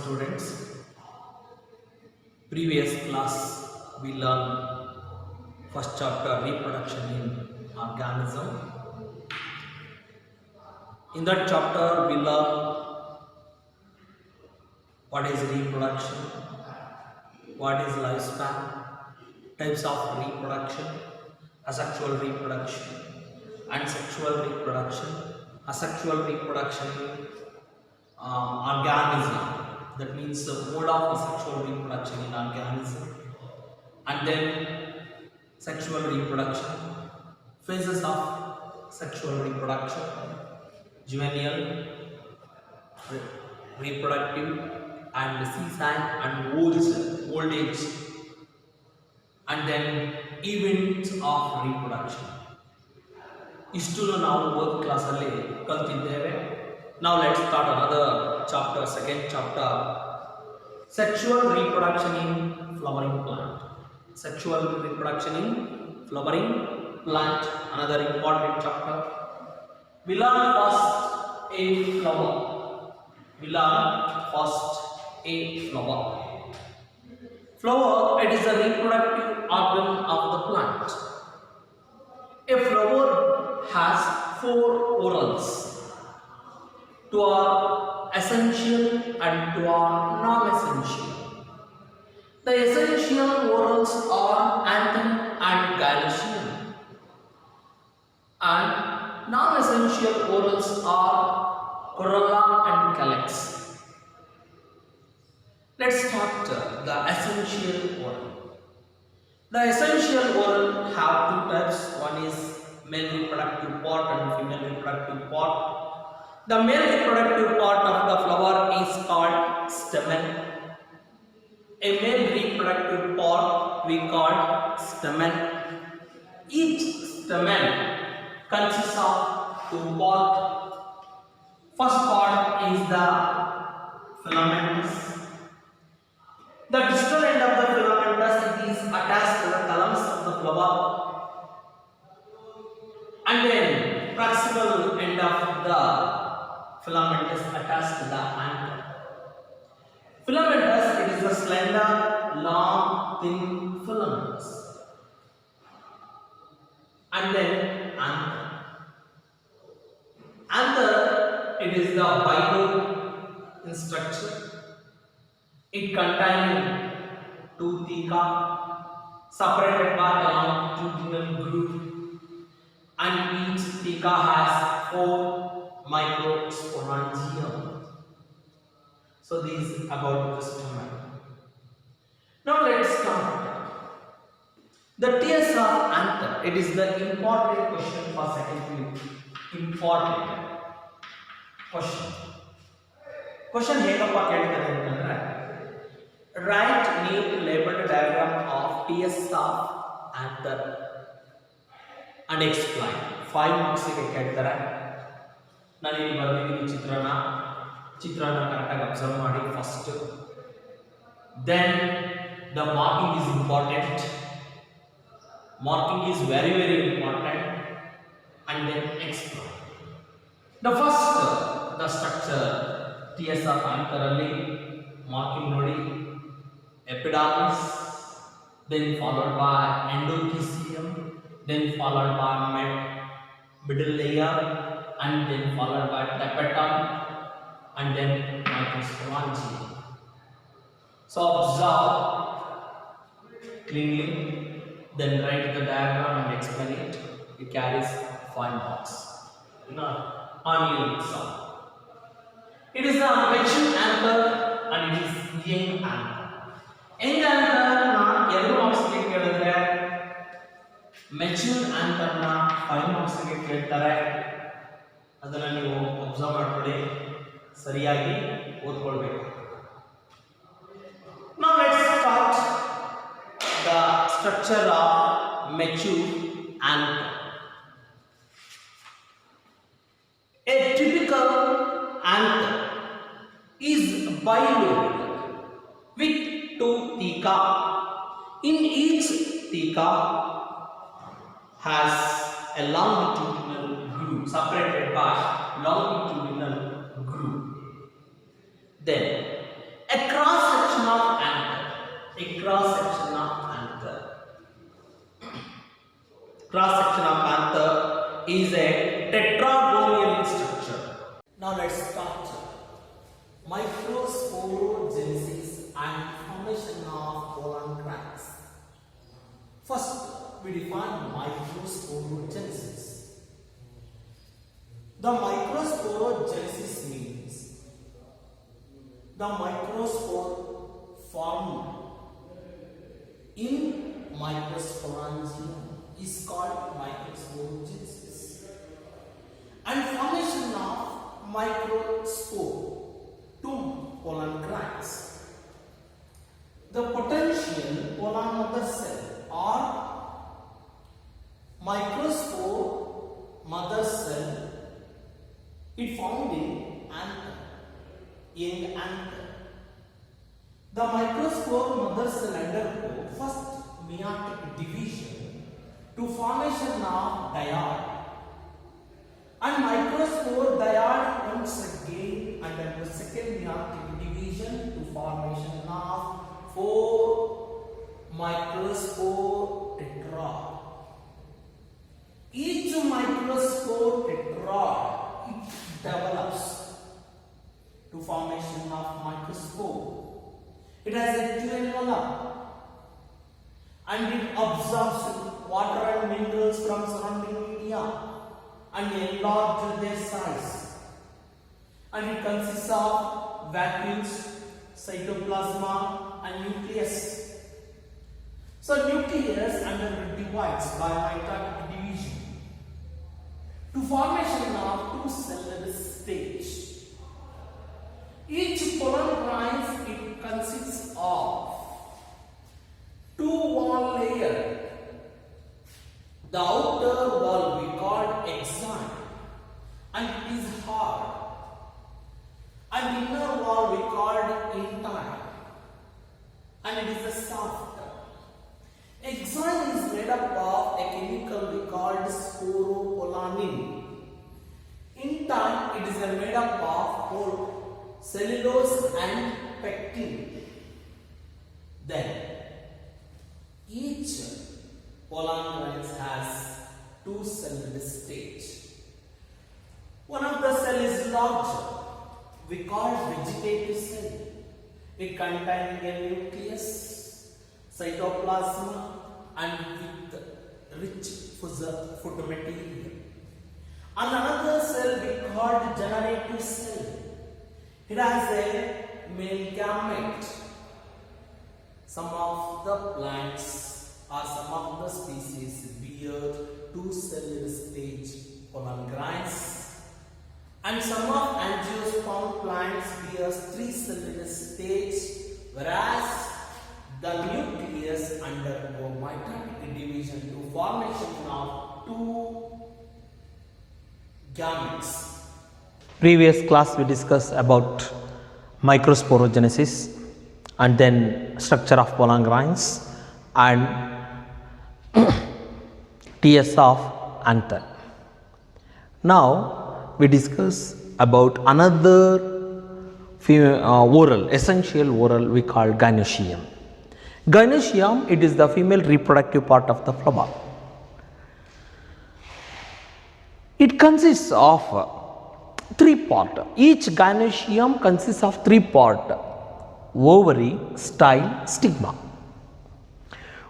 students. Previous class we learned first chapter reproduction in organism. In that chapter we learn what is reproduction, what is lifespan, types of reproduction, asexual reproduction and sexual reproduction. Asexual reproduction organism, that means the mode of sexual reproduction in organism, and then sexual reproduction, phases of sexual reproduction, juvenile, reproductive and sessile and old age, and then events of reproduction. ಇಷ್ಟನ್ನು ನಾವು ಓದ್ ಕ್ಲಾಸಲ್ಲಿ ಕಲ್ತಿದ್ದೇವೆ. Now let's start another chapter, second chapter, sexual reproduction in flowering plant. Sexual reproduction in flowering plant, another important chapter. We learn first a flower. Flower, it is a reproductive organ of the plant. A flower has 4 whorls. 2 are essential and 2 are non-essential. The essential whorls are anther and gynoecium, and non-essential whorls are corolla and calyx. Let's start the essential whorl. The essential whorl have 2 types. One is male reproductive part and female reproductive part. The male reproductive part of the flower is called stamen. A male reproductive part we call stamen. Each stamen consists of 2 parts. First part is the filamentous. The distal end of the filamentous is attached to the thalamus of the flower, and then proximal end of the filamentous attached to the anther. Filamentous, it is a slender, long, thin filaments, and then anther. Anther, it is the bilobe in structure. It contains 2 theca separated by a longitudinal groove, and each theca has 4 microsporangia. So this is about the stamen. Now let's start. The tears of anther, it is the important question for second unit. Important question ಹೇಗಪ್ಪ ಕೇಳ್ತಾರೆ ಅಂತಂದ್ರೆ, write neat labeled diagram of tears of anther and explain. 5 marks ಗೆ ಕೇಳ್ತಾರೆ. ನಾನು ಇಲ್ಲಿ ಬರೆದಿದ್ದೀನಿ ಚಿತ್ರನ ಕರೆಕ್ಟಾಗಿ observe ಮಾಡಿ first. Then the marking is important. Marking is very important. And then explain. The first, the structure tears of anther ಅಲ್ಲಿ marking ನೋಡಿ, epidermis, then followed by endothelium, then followed by middle layer, and then followed by tapetum, and then microsporangia. So observe cleanly, then write the diagram and explain it. It carries 5 marks. On your exam. It is a mature anther and it is young anther. Young anther na 2 marks ಗೆ ಕೇಳಿದ್ರೆ, mature anther ನ 5 marks ಗೆ ಕೇಳ್ತಾರೆ. ಅದನ್ನ ನೀವು observe ಮಾಡ್ಕೊಳ್ಳಿ, ಸರಿಯಾಗಿ ಓದ್ಕೊಳ್ಬೇಕು. Now let's start the structure of mature anther. A typical anther is bilobed with 2 theca. In each theca has a longitudinal groove separated by longitudinal groove. Then a starter, microsporogenesis and formation of pollen grains. First, we define microsporogenesis. The microsporogenesis means the microspore formed in microsporangium is called microsporogenesis, and formation of microspore to pollen grains. The potential pollen mother cell or microspore mother cell, it found in anther, young anther. The microspore mother cell undergo first meiotic division to formation of diode, and microspore diode once again undergo second meiotic division to formation of 4 microspore tetrad. Each microspore tetrad it develops to formation of microspore. It has a two envelope and it absorbs water and minerals from surrounding media and enlarge their size. And it consists of vacuoles, cytoplasma and nucleus. So nucleus divides by mitotic division to formation of two-celled stage. Each pollen grains it consists of two wall layer. The outer wall we call axon and it is hard, and inner wall we called intine and it is a soft. Axon is made up of a chemical we called sporopolanin. Intine it is made up of cellulose and pectin. Then each pollen grains has two-celled stage. One of the cell is larger, we call vegetative cell. It contains a nucleus, cytoplasma and with rich food material. And another cell we called generative cell. It has a male gamete. Some of the plants or some of the species bear two-celled stage pollen grains, and some of angiosperm plants bear three-celled stage, whereas the nucleus undergo mitotic division to formation of two gametes. Previous class we discussed about microsporogenesis and then structure of pollen grains and TS of anther. Now we discuss about another oral, essential oral we call gynoecium. Gynoecium, it is the female reproductive part of the flower. It consists of three parts. Each gynoecium consists of three parts: ovary, style, stigma.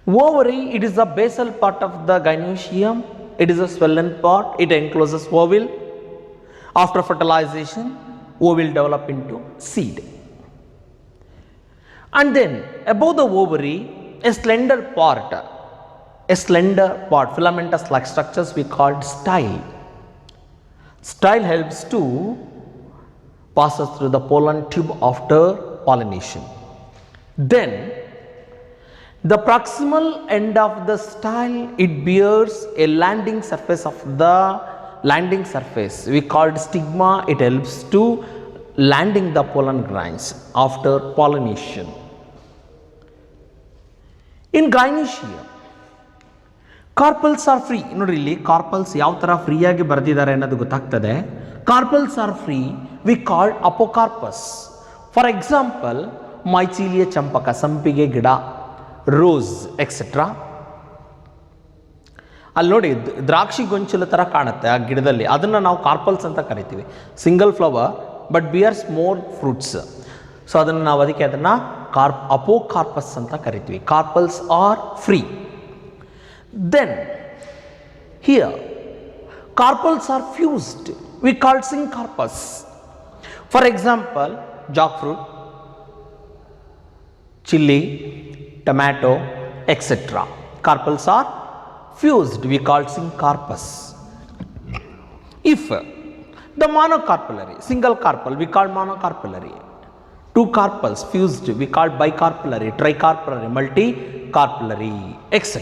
Ovary, it is the basal part of the gynoecium. It is a swollen part. It encloses ovule. After fertilization, ovule develop into seed. And then above the ovary, a slender part, filamentous like structures we called style. Style helps to passes through the pollen tube after pollination. Then the proximal end of the style, it bears a landing surface of the landing surface we called stigma. It helps to landing the pollen grains after pollination. In gynoecium, carpels are free. ನೋಡ್ರಿ ಇಲ್ಲಿ carpels ಯಾವ ಥರ ಫ್ರೀಯಾಗಿ ಬರೆದಿದ್ದಾರೆ ಅನ್ನೋದು ಗೊತ್ತಾಗ್ತದೆ. Carpels are free, we called apocarpous. For example Michelia champaka, ಸಂಪಿಗೆ ಗಿಡ, ರೋಸ್ ಎಕ್ಸೆಟ್ರಾ. ಅಲ್ಲಿ ನೋಡಿ ದ್ರಾಕ್ಷಿ ಗೊಂಚಲು ಥರ ಕಾಣುತ್ತೆ ಆ ಗಿಡದಲ್ಲಿ, ಅದನ್ನು ನಾವು ಕಾರ್ಪಲ್ಸ್ ಅಂತ ಕರಿತೀವಿ. Single flower but bears more fruits. So ಅದನ್ನು ನಾವು ಅದಕ್ಕೆ ಅದನ್ನು ಅಪೋಕಾರ್ಪಸ್ ಅಂತ ಕರಿತೀವಿ. Carpels are free. Then here carpels are fused, we call syncarpus. For example, jackfruit, chili, tomato, etc. Carpels are fused, we call syncarpus. If the monocarpellary, single carpel, we call monocarpellary. Two carpels fused, we call bicarpellary, tricarpellary, multicarpellary, etc.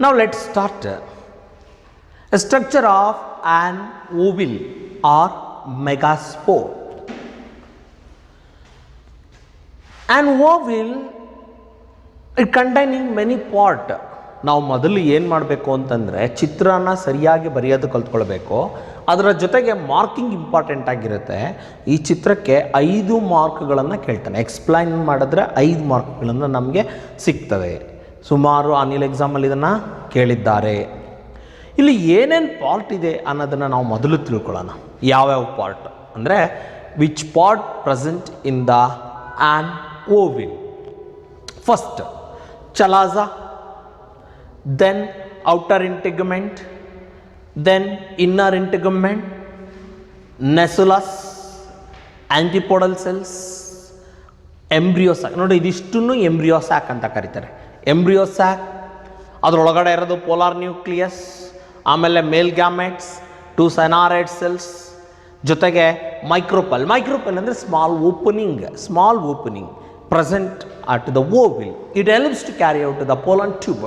Now let's start a structure of an ovule or megaspore. An ovule it containing many part. ನಾವು ಮೊದಲು ಏನು ಮಾಡಬೇಕು ಅಂತಂದರೆ ಚಿತ್ರನ ಸರಿಯಾಗಿ ಬರೆಯೋದು ಕಲ್ತ್ಕೊಳ್ಬೇಕು. ಅದರ ಜೊತೆಗೆ marking important ಆಗಿರುತ್ತೆ. ಈ ಚಿತ್ರಕ್ಕೆ 5 ಮಾರ್ಕ್ಗಳನ್ನು ಕೇಳ್ತಾನೆ. ಎಕ್ಸ್ಪ್ಲೈನ್ ಮಾಡಿದ್ರೆ 5 ಮಾರ್ಕ್ಗಳನ್ನು ನಮಗೆ ಸಿಗ್ತವೆ. ಸುಮಾರು ಆನ್ಯುವಲ್ ಎಕ್ಸಾಮಲ್ಲಿ ಇದನ್ನು ಕೇಳಿದ್ದಾರೆ. ಇಲ್ಲಿ ಏನೇನು ಪಾರ್ಟ್ ಇದೆ ಅನ್ನೋದನ್ನು ನಾವು ಮೊದಲು ತಿಳ್ಕೊಳ್ಳೋಣ. ಯಾವ್ಯಾವ ಪಾರ್ಟ್ ಅಂದರೆ which part present in the an ovule. First chalaza, then outer integument, then inner integument, nucellus, antipodal cells, embryo sac. ನೋಡಿ ಇದಿಷ್ಟನ್ನು ಎಂಬ್ರಿಯೋಸಾಕ್ ಅಂತ ಕರೀತಾರೆ. ಎಂಬ್ರಿಯೋಸ್ಯಾಕ್ ಅದರೊಳಗಡೆ ಇರೋದು ಪೋಲಾರ್ ನ್ಯೂಕ್ಲಿಯಸ್, ಆಮೇಲೆ ಮೇಲ್ ಗ್ಯಾಮೆಟ್ಸ್, 2 ಸೈನಾರೈಡ್ ಸೆಲ್ಸ್, ಜೊತೆಗೆ ಮೈಕ್ರೋಪಲ್. ಮೈಕ್ರೋಪಲ್ ಅಂದರೆ small opening present at the ovule. It helps to carry out the pollen tube.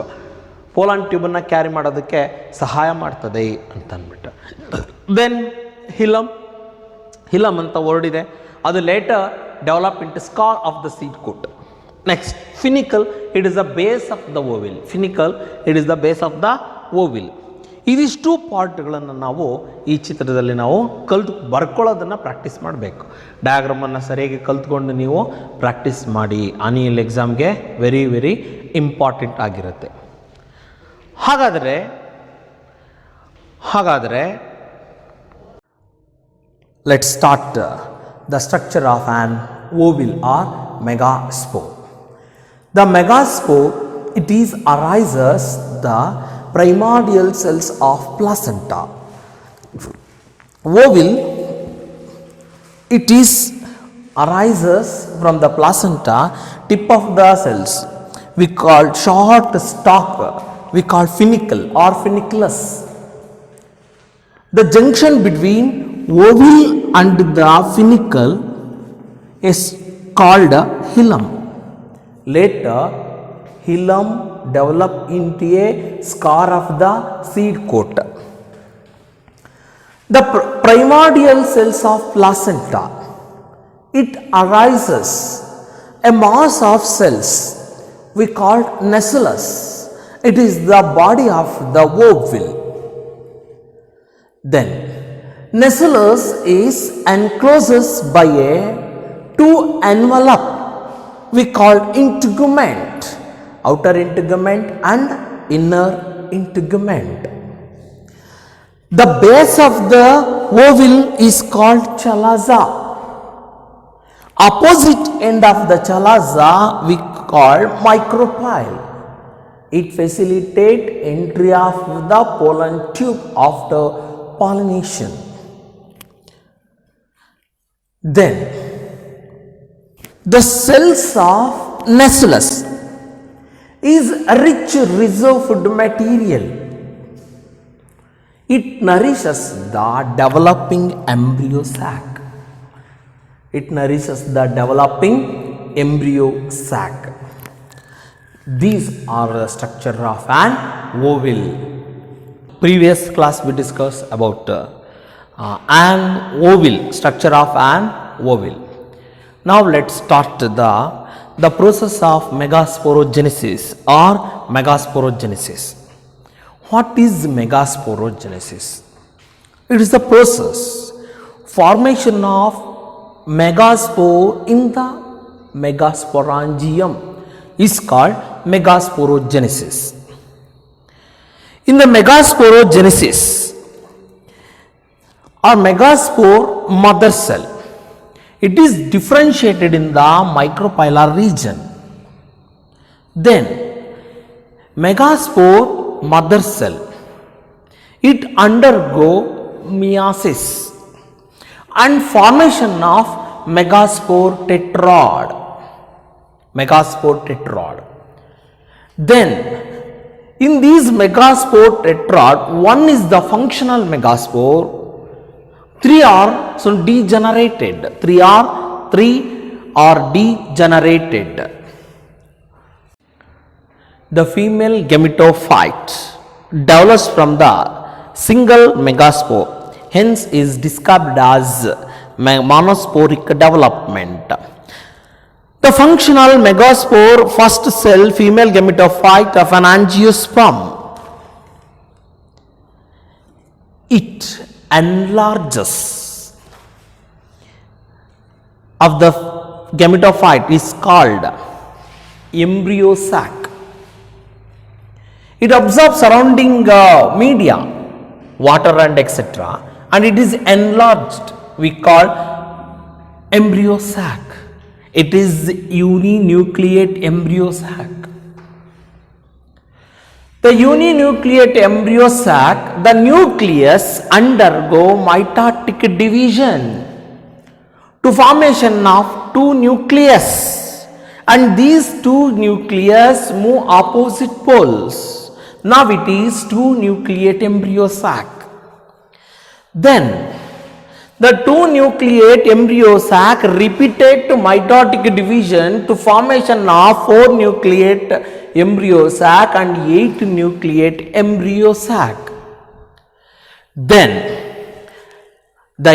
Pollen ಟ್ಯೂಬನ್ನು ಕ್ಯಾರಿ ಮಾಡೋದಕ್ಕೆ ಸಹಾಯ ಮಾಡ್ತದೆ ಅಂತ ಅಂದ್ಬಿಟ್ಟು. ದೆನ್ ಹಿಲಮ್ ಅಂತ ವರ್ಡ್ ಇದೆ. ಅದು later develop into skull of the seed coat. Next, finicle, it is the base of the ovule. Finicle, it is the base of the ovule. ಇದಿಷ್ಟು ಪಾರ್ಟ್ಗಳನ್ನು ನಾವು ಈ ಚಿತ್ರದಲ್ಲಿ ನಾವು ಬರ್ಕೊಳ್ಳೋದನ್ನು ಪ್ರಾಕ್ಟೀಸ್ ಮಾಡಬೇಕು. ಡಯಾಗ್ರಾಮನ್ನು ಸರಿಯಾಗಿ ಕಲ್ತ್ಕೊಂಡು ನೀವು ಪ್ರಾಕ್ಟೀಸ್ ಮಾಡಿ. ಆನ್ಯುವಲ್ ಎಕ್ಸಾಮ್ಗೆ ವೆರಿ ವೆರಿ ಇಂಪಾರ್ಟೆಂಟ್ ಆಗಿರುತ್ತೆ. ಹಾಗಾದರೆ let's start the structure of an ovule or megaspore. The megaspore, it is arises the primordial cells of placenta. Ovule, it is arises from the placenta, tip of the cells. We call short stalk, we call finicle or funiculus. The junction between ovule and the finicle is called hilum. Later, hilum develop into a scar of the seed coat. The primordial cells of placenta, it arises a mass of cells we call nucleus. It is the body of the ovule. Then, nucleus is enclosed by a 2 envelope we call integument, outer integument and inner integument. The base of the ovule is called chalaza. Opposite end of the chalaza we call micropyle. It facilitates entry of the pollen tube after pollination. Then the cells of nucleus is a rich reserve food material. It nourishes the developing embryo sac. It nourishes the developing embryo sac. These are the structure of an ovule. Previous class we discussed about an ovule, structure of an ovule. Now let's start the process of megasporogenesis or megasporogenesis. What is megasporogenesis? It is the process formation of megaspore in the megasporangium is called megasporogenesis. In the megasporogenesis, or megaspore mother cell. It is differentiated in the micropylar region. Then megaspore mother cell, it undergo meiosis and formation of megaspore tetrad. Then in these megaspore tetrad, one is the functional megaspore, three are degenerated. Three are degenerated. The female gametophyte develops from the single megaspore, hence is described as monosporic development. The functional megaspore, first cell, female gametophyte of an angiosperm. It enlarges of the gametophyte is called embryo sac. It absorbs surrounding media, water and etc., and it is enlarged. We call embryo sac. It is uninucleate embryo sac. The uninucleate embryo sac, the nucleus undergo mitotic division to formation of two nucleus, and these two nucleus move opposite poles. Now it is two nucleate embryo sac. Then the two nucleate embryo sac repeated to mitotic division to formation of four nucleate embryo sac and 8 nucleate embryo sac. Then the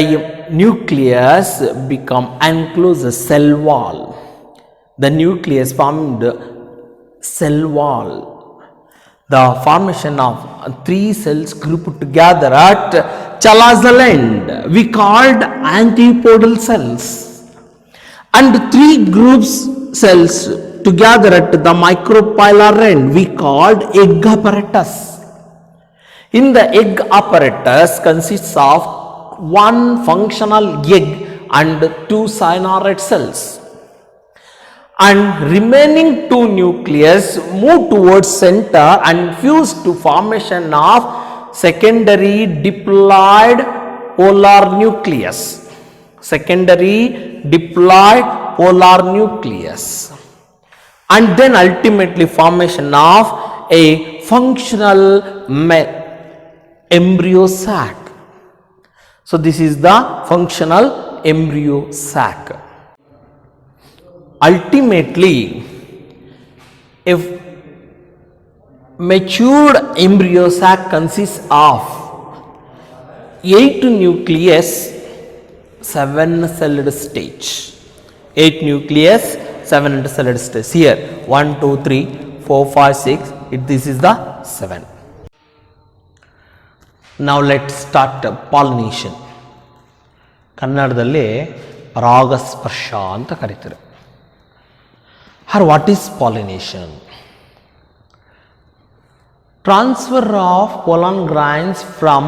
nucleus become enclosed cell wall. The nucleus formed cell wall. The formation of three cells grouped together at chalazal end, we called antipodal cells, and three groups cells together at the micropylar end, we called egg apparatus. In the egg apparatus consists of one functional egg and two cynorite cells, and remaining two nucleus move towards center and fuse to formation of secondary diploid polar nucleus. And then ultimately formation of a functional embryo sac. So this is the functional embryo sac. Ultimately, if matured embryo sac consists of 8 nucleus, 7 celled stage. 8 nucleus, 7 celled stage. Here 1, 2, 3, 4, 5, 6. This is the 7. Now let's start pollination. ಕನ್ನಡದಲ್ಲಿ ಪರಾಗಸ್ಪರ್ಶ ಅಂತ ಕರೀತಾರೆ. What is pollination? Transfer of pollen grains from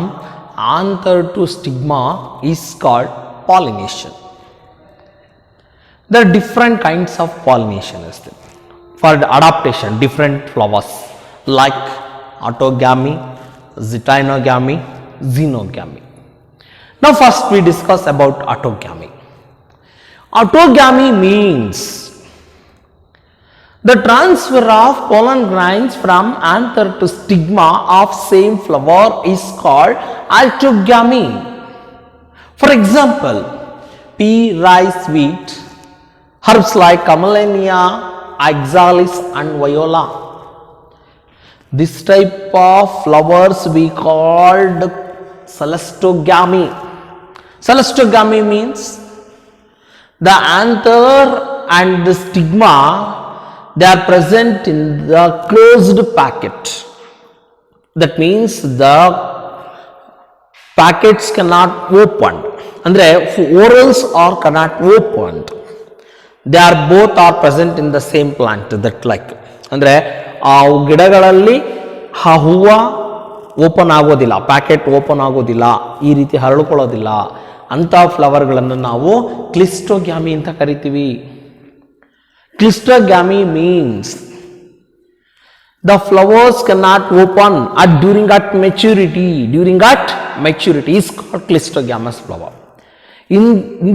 anther to stigma is called pollination. There are different kinds of pollination. For adaptation, different flowers like autogamy, zyteinogamy, xenogamy. Now first we discuss about autogamy. Autogamy means the transfer of pollen grains from anther to stigma of same flower is called autogamy. For example, pea, rice, wheat, herbs like camellia, oxalis and viola. This type of flowers we called celestogamy. Celestogamy means the anther and the stigma, they are present in the closed packet. That means the packets cannot open. Andre orals are cannot open. They are both are present in the same plant. That like andre ಆ ಗಿಡಗಳಲ್ಲಿ ಆ ಹೂವು open ಆಗೋದಿಲ್ಲ, packet open ಆಗೋದಿಲ್ಲ, ಈ ರೀತಿ ಹರಡ್ಕೊಳ್ಳೋದಿಲ್ಲ, ಅಂಥ ಫ್ಲವರ್ಗಳನ್ನು ನಾವು ಕ್ಲಿಸ್ಟೋಗ್ಯಾಮಿ ಅಂತ ಕರಿತೀವಿ. ಕ್ಲಿಸ್ಟೋಗ್ಯಾಮಿ means the flowers cannot open during maturity is called clistogamous flower. In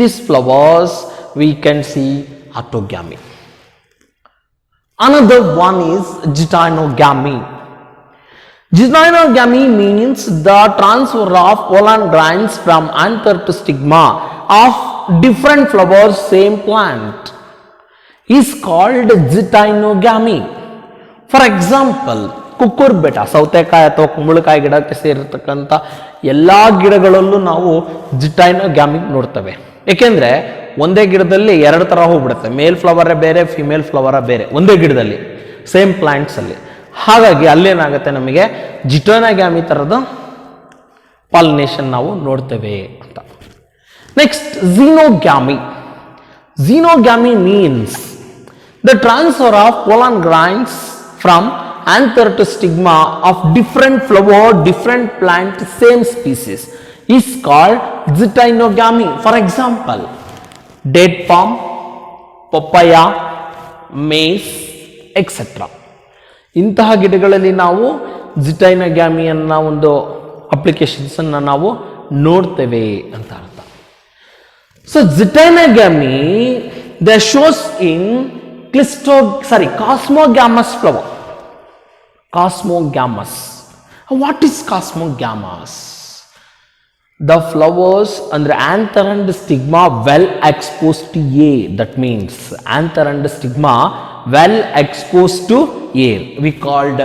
these flowers we can see autogamy. Another one is geitonogamy. Geitonogamy means the transfer of pollen grains from anther to stigma of different flowers same plant is called geitonogamy. For example cucurbita, ಸೌತೆಕಾಯಿ ಅಥವಾ ಕುಂಬಳಕಾಯಿ ಗಿಡಕ್ಕೆ ಸೇರಿರ್ತಕ್ಕಂಥ ಎಲ್ಲ ಗಿಡಗಳಲ್ಲೂ ನಾವು ಜಿಟೈನೋಗ್ಯಾಮಿ ನೋಡ್ತೇವೆ. ಏಕೆಂದರೆ ಒಂದೇ ಗಿಡದಲ್ಲಿ ಎರಡು ಥರ ಹೋಗ್ಬಿಡುತ್ತೆ, ಮೇಲ್ ಫ್ಲವರೇ ಬೇರೆ, ಫಿಮೇಲ್ ಫ್ಲವರೇ ಬೇರೆ, ಒಂದೇ ಗಿಡದಲ್ಲಿ ಸೇಮ್ ಪ್ಲಾಂಟ್ಸಲ್ಲಿ. ಹಾಗಾಗಿ ಅಲ್ಲೇನಾಗುತ್ತೆ, ನಮಗೆ ಜಿಟೈನೋಗ್ಯಾಮಿ ಥರದ ಪಾಲಿನೇಷನ್ ನಾವು ನೋಡ್ತೇವೆ ಅಂತ. Next ಝೀನೋಗ್ಯಾಮಿ. ಝೀನೋಗ್ಯಾಮಿ means the transfer of pollen grains from anther to stigma of different flower, different plant, same species is called zyteinogamy. For example, date palm, papaya, maize, etc. ಇಂತಹ ಗಿಡಗಳಲ್ಲಿ ನಾವು ಜಿಟೈನೋಗ್ಯಾಮಿಯನ್ನ ಒಂದು ಅಪ್ಲಿಕೇಶನ್ಸ್ ಅನ್ನು ನಾವು ನೋಡ್ತೇವೆ ಅಂತ ಅರ್ಥ. So geitonogamy that shows in cosmogamous flower. Cosmogamous. What is cosmogamous? The flowers under anther and stigma well exposed to air. That means anther and stigma well exposed to air. We called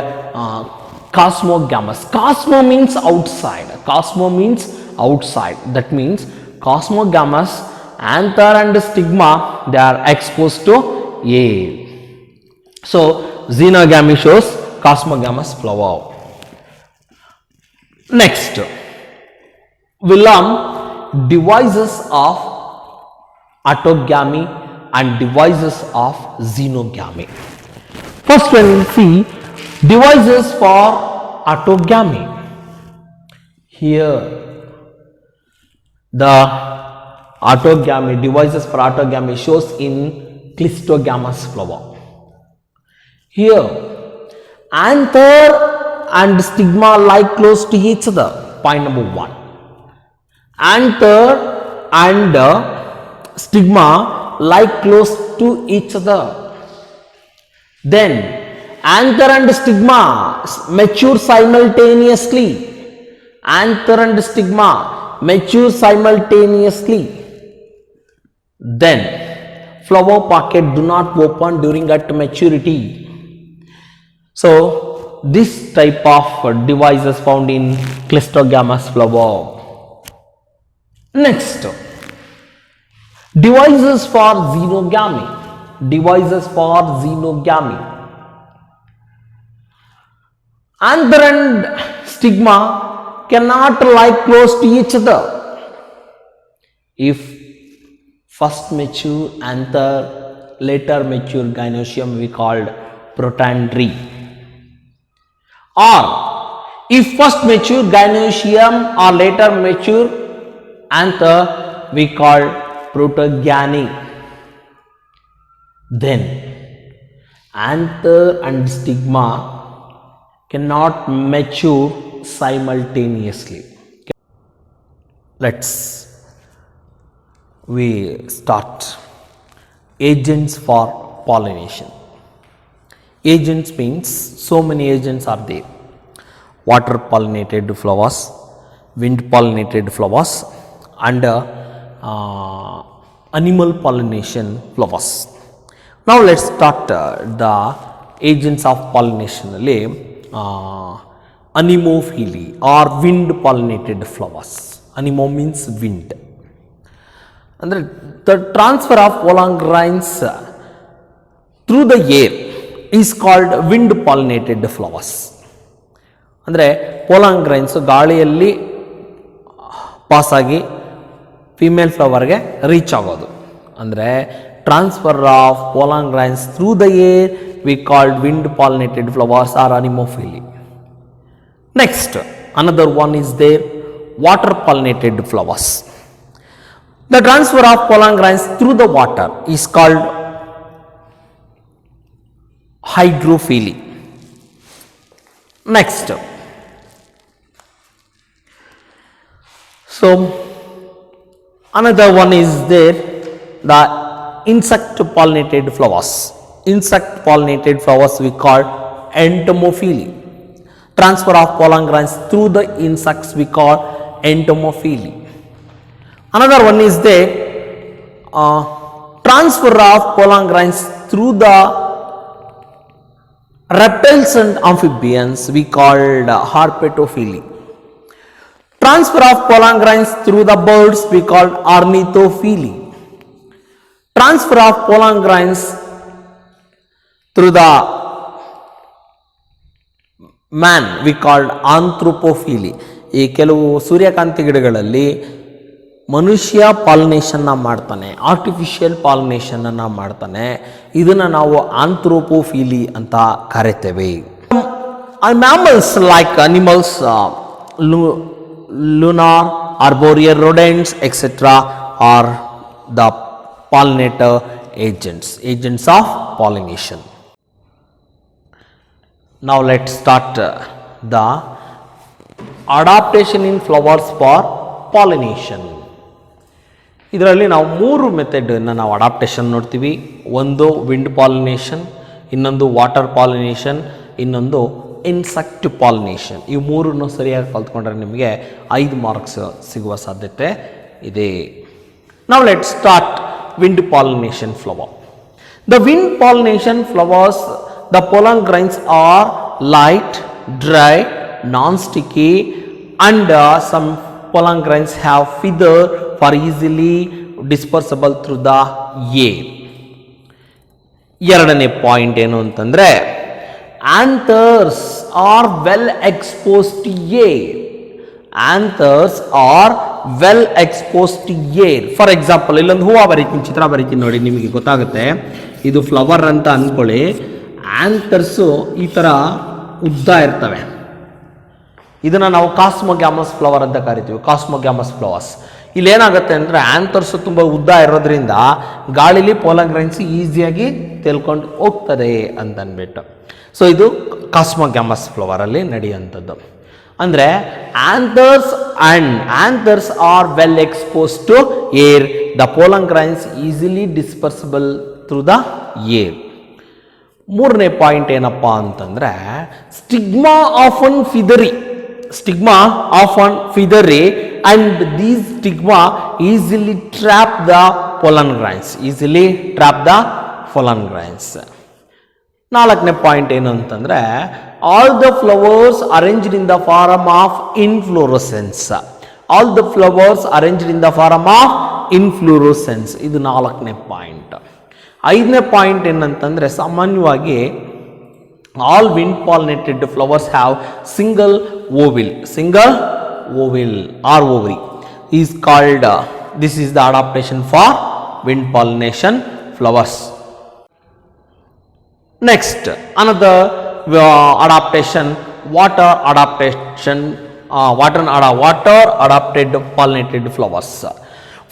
cosmogamous. Cosmo means outside. Cosmo means outside. That means cosmogamous, anther and stigma, they are exposed to air. So xenogamy shows cosmogamous flower. Next, Willem devices of autogamy and devices of xenogamy. First when we see devices for autogamy, here the autogamy devices for autogamy shows in clistogamous flower. Here anther and stigma lie close to each other. Point number 1. Anther and stigma lie close to each other. Then anther and stigma mature simultaneously. Anther and stigma mature simultaneously. Then flower pocket do not open during at maturity. So this type of devices found in clistogamous flower. Next, devices for xenogamy. Devices for xenogamy. Anther and stigma cannot lie close to each other. If first mature anther, later mature gynoecium, we called protandry. Or if first mature gynoecium or later mature anther, we call protogamy. Then anther and stigma cannot mature simultaneously. We start agents for pollination. Agents means so many agents are there. Water pollinated flowers, wind pollinated flowers, and animal pollination flowers. Now let's start the agents of pollination. Anemophily or wind pollinated flowers. Anemo means wind. Andre the transfer of pollen grains through the air is called wind pollinated flowers. ಅಂದರೆ pollen grains ಗಾಳಿಯಲ್ಲಿ pass ಆಗಿ female ಫ್ಲವರ್ಗೆ reach ಆಗೋದು. ಅಂದರೆ transfer of pollen grains through the air we called wind pollinated flowers are anemophily. Next Another one is there, water pollinated flowers. The transfer of pollen grains through the water is called hydrophily. Next, so another one is there, the insect pollinated flowers. Insect pollinated flowers we call entomophily. Transfer of pollen grains through the insects we call entomophily. Another one is the transfer of pollen grains through the reptiles and amphibians we called herpetophily. Transfer of pollen grains through the birds we called ornithophily. Transfer of pollen grains through the man we called anthropophily. ಈ ಕೆಲವು ಸೂರ್ಯಕಾಂತಿ ಗಿಡಗಳಲ್ಲಿ ಮನುಷ್ಯ ಪಾಲಿನೇಷನ್ನ ಮಾಡ್ತಾನೆ, artificial ಪಾಲಿನೇಷನ್ನ ಮಾಡ್ತಾನೆ. ಇದನ್ನು ನಾವು ಆಂಥ್ರೋಪೋಫಿಲಿ ಅಂತ ಕರಿತೇವೆ. Mammals like animals, lunar, arboreal rodents, etc. are the pollinator agents of pollination. Now let's start the adaptation in flowers for pollination. ಇದರಲ್ಲಿ ನಾವು 3 ಮೆಥಡನ್ನು ನಾವು ಅಡಾಪ್ಟೇಷನ್ ನೋಡ್ತೀವಿ. ಒಂದು ವಿಂಡ್ ಪಾಲಿನೇಷನ್, ಇನ್ನೊಂದು ವಾಟರ್ ಪಾಲಿನೇಷನ್, ಇನ್ನೊಂದು ಇನ್ಸೆಕ್ಟ್ ಪಾಲಿನೇಷನ್. ಈ ಮೂರನ್ನು ಸರಿಯಾಗಿ ಕಲ್ತ್ಕೊಂಡ್ರೆ ನಿಮಗೆ 5 ಮಾರ್ಕ್ಸ್ ಸಿಗುವ ಸಾಧ್ಯತೆ ಇದೆ. Now let's start wind pollination flower. The wind pollination flowers, the pollen grains are light, dry, non-sticky, and some pollen grains have feather for easily dispersible through the air. ಎರಡನೇ point ಏನು ಅಂತಂದರೆ, anthers are well exposed to air. Anthers are well exposed to air. For example, ಇಲ್ಲೊಂದು ಹೂವು ಬರೀತೀನಿ, ಚಿತ್ರ ಬರೀತೀನಿ ನೋಡಿ, ನಿಮಗೆ ಗೊತ್ತಾಗುತ್ತೆ. ಇದು ಫ್ಲವರ್ ಅಂತ ಅಂದ್ಕೊಳ್ಳಿ. ಆಂಥರ್ಸು ಈ ಥರ ಉದ್ದ ಇರ್ತವೆ. ಇದನ್ನು ನಾವು ಕಾಸ್ಮೋಗ್ಯಾಮಸ್ ಫ್ಲವರ್ ಅಂತ ಕರಿತೀವಿ. ಕಾಸ್ಮೋಗ್ಯಾಮಸ್ ಫ್ಲವರ್ಸ್ ಇಲ್ಲಿ ಏನಾಗುತ್ತೆ ಅಂದರೆ, ಆಂಥರ್ಸು ತುಂಬ ಉದ್ದ ಇರೋದ್ರಿಂದ ಗಾಳಿಲಿ ಪೋಲನ್ ಗ್ರೈನ್ಸ್ ಈಸಿಯಾಗಿ ತೇಲ್ಕೊಂಡು ಹೋಗ್ತದೆ ಅಂತಂದ್ಬಿಟ್ಟು. ಸೊ ಇದು ಕಾಸ್ಮೋಗ್ಯಾಮಸ್ ಫ್ಲವರಲ್ಲಿ ನಡೆಯುವಂಥದ್ದು. ಅಂದರೆ anthers are well expose to air, the pollen grains easily dispersible through the air. ಮೂರನೇ ಪಾಯಿಂಟ್ ಏನಪ್ಪ ಅಂತಂದರೆ, stigma often feathery. Stigma often feathery, and these stigma easily trap the pollen grains. ನಾಲ್ಕನೇ ಪಾಯಿಂಟ್ ಏನು ಅಂತಂದರೆ, all the flowers arranged in the form of inflorescence. ಇದು ನಾಲ್ಕನೇ point. ಐದನೇ point ಏನಂತಂದರೆ, ಸಾಮಾನ್ಯವಾಗಿ all wind pollinated flowers have single ovule or ovary is called, this is the adaptation for wind pollination flowers. Next, another adaptation, water adapted pollinated flowers.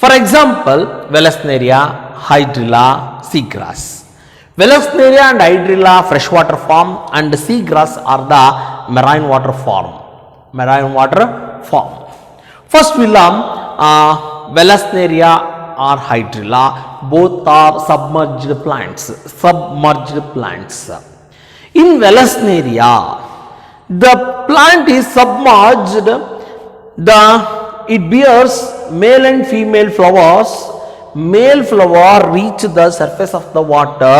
For example, Vallisneria, Hydrilla, seagrass. Vallisneria and Hydrilla freshwater form, and seagrass are the marine water form. First we'll Vallisneria or Hydrilla, both are submerged plants. In Vallisneria, the plant is submerged. It bears male and female flowers. Male flower reach the surface of the water,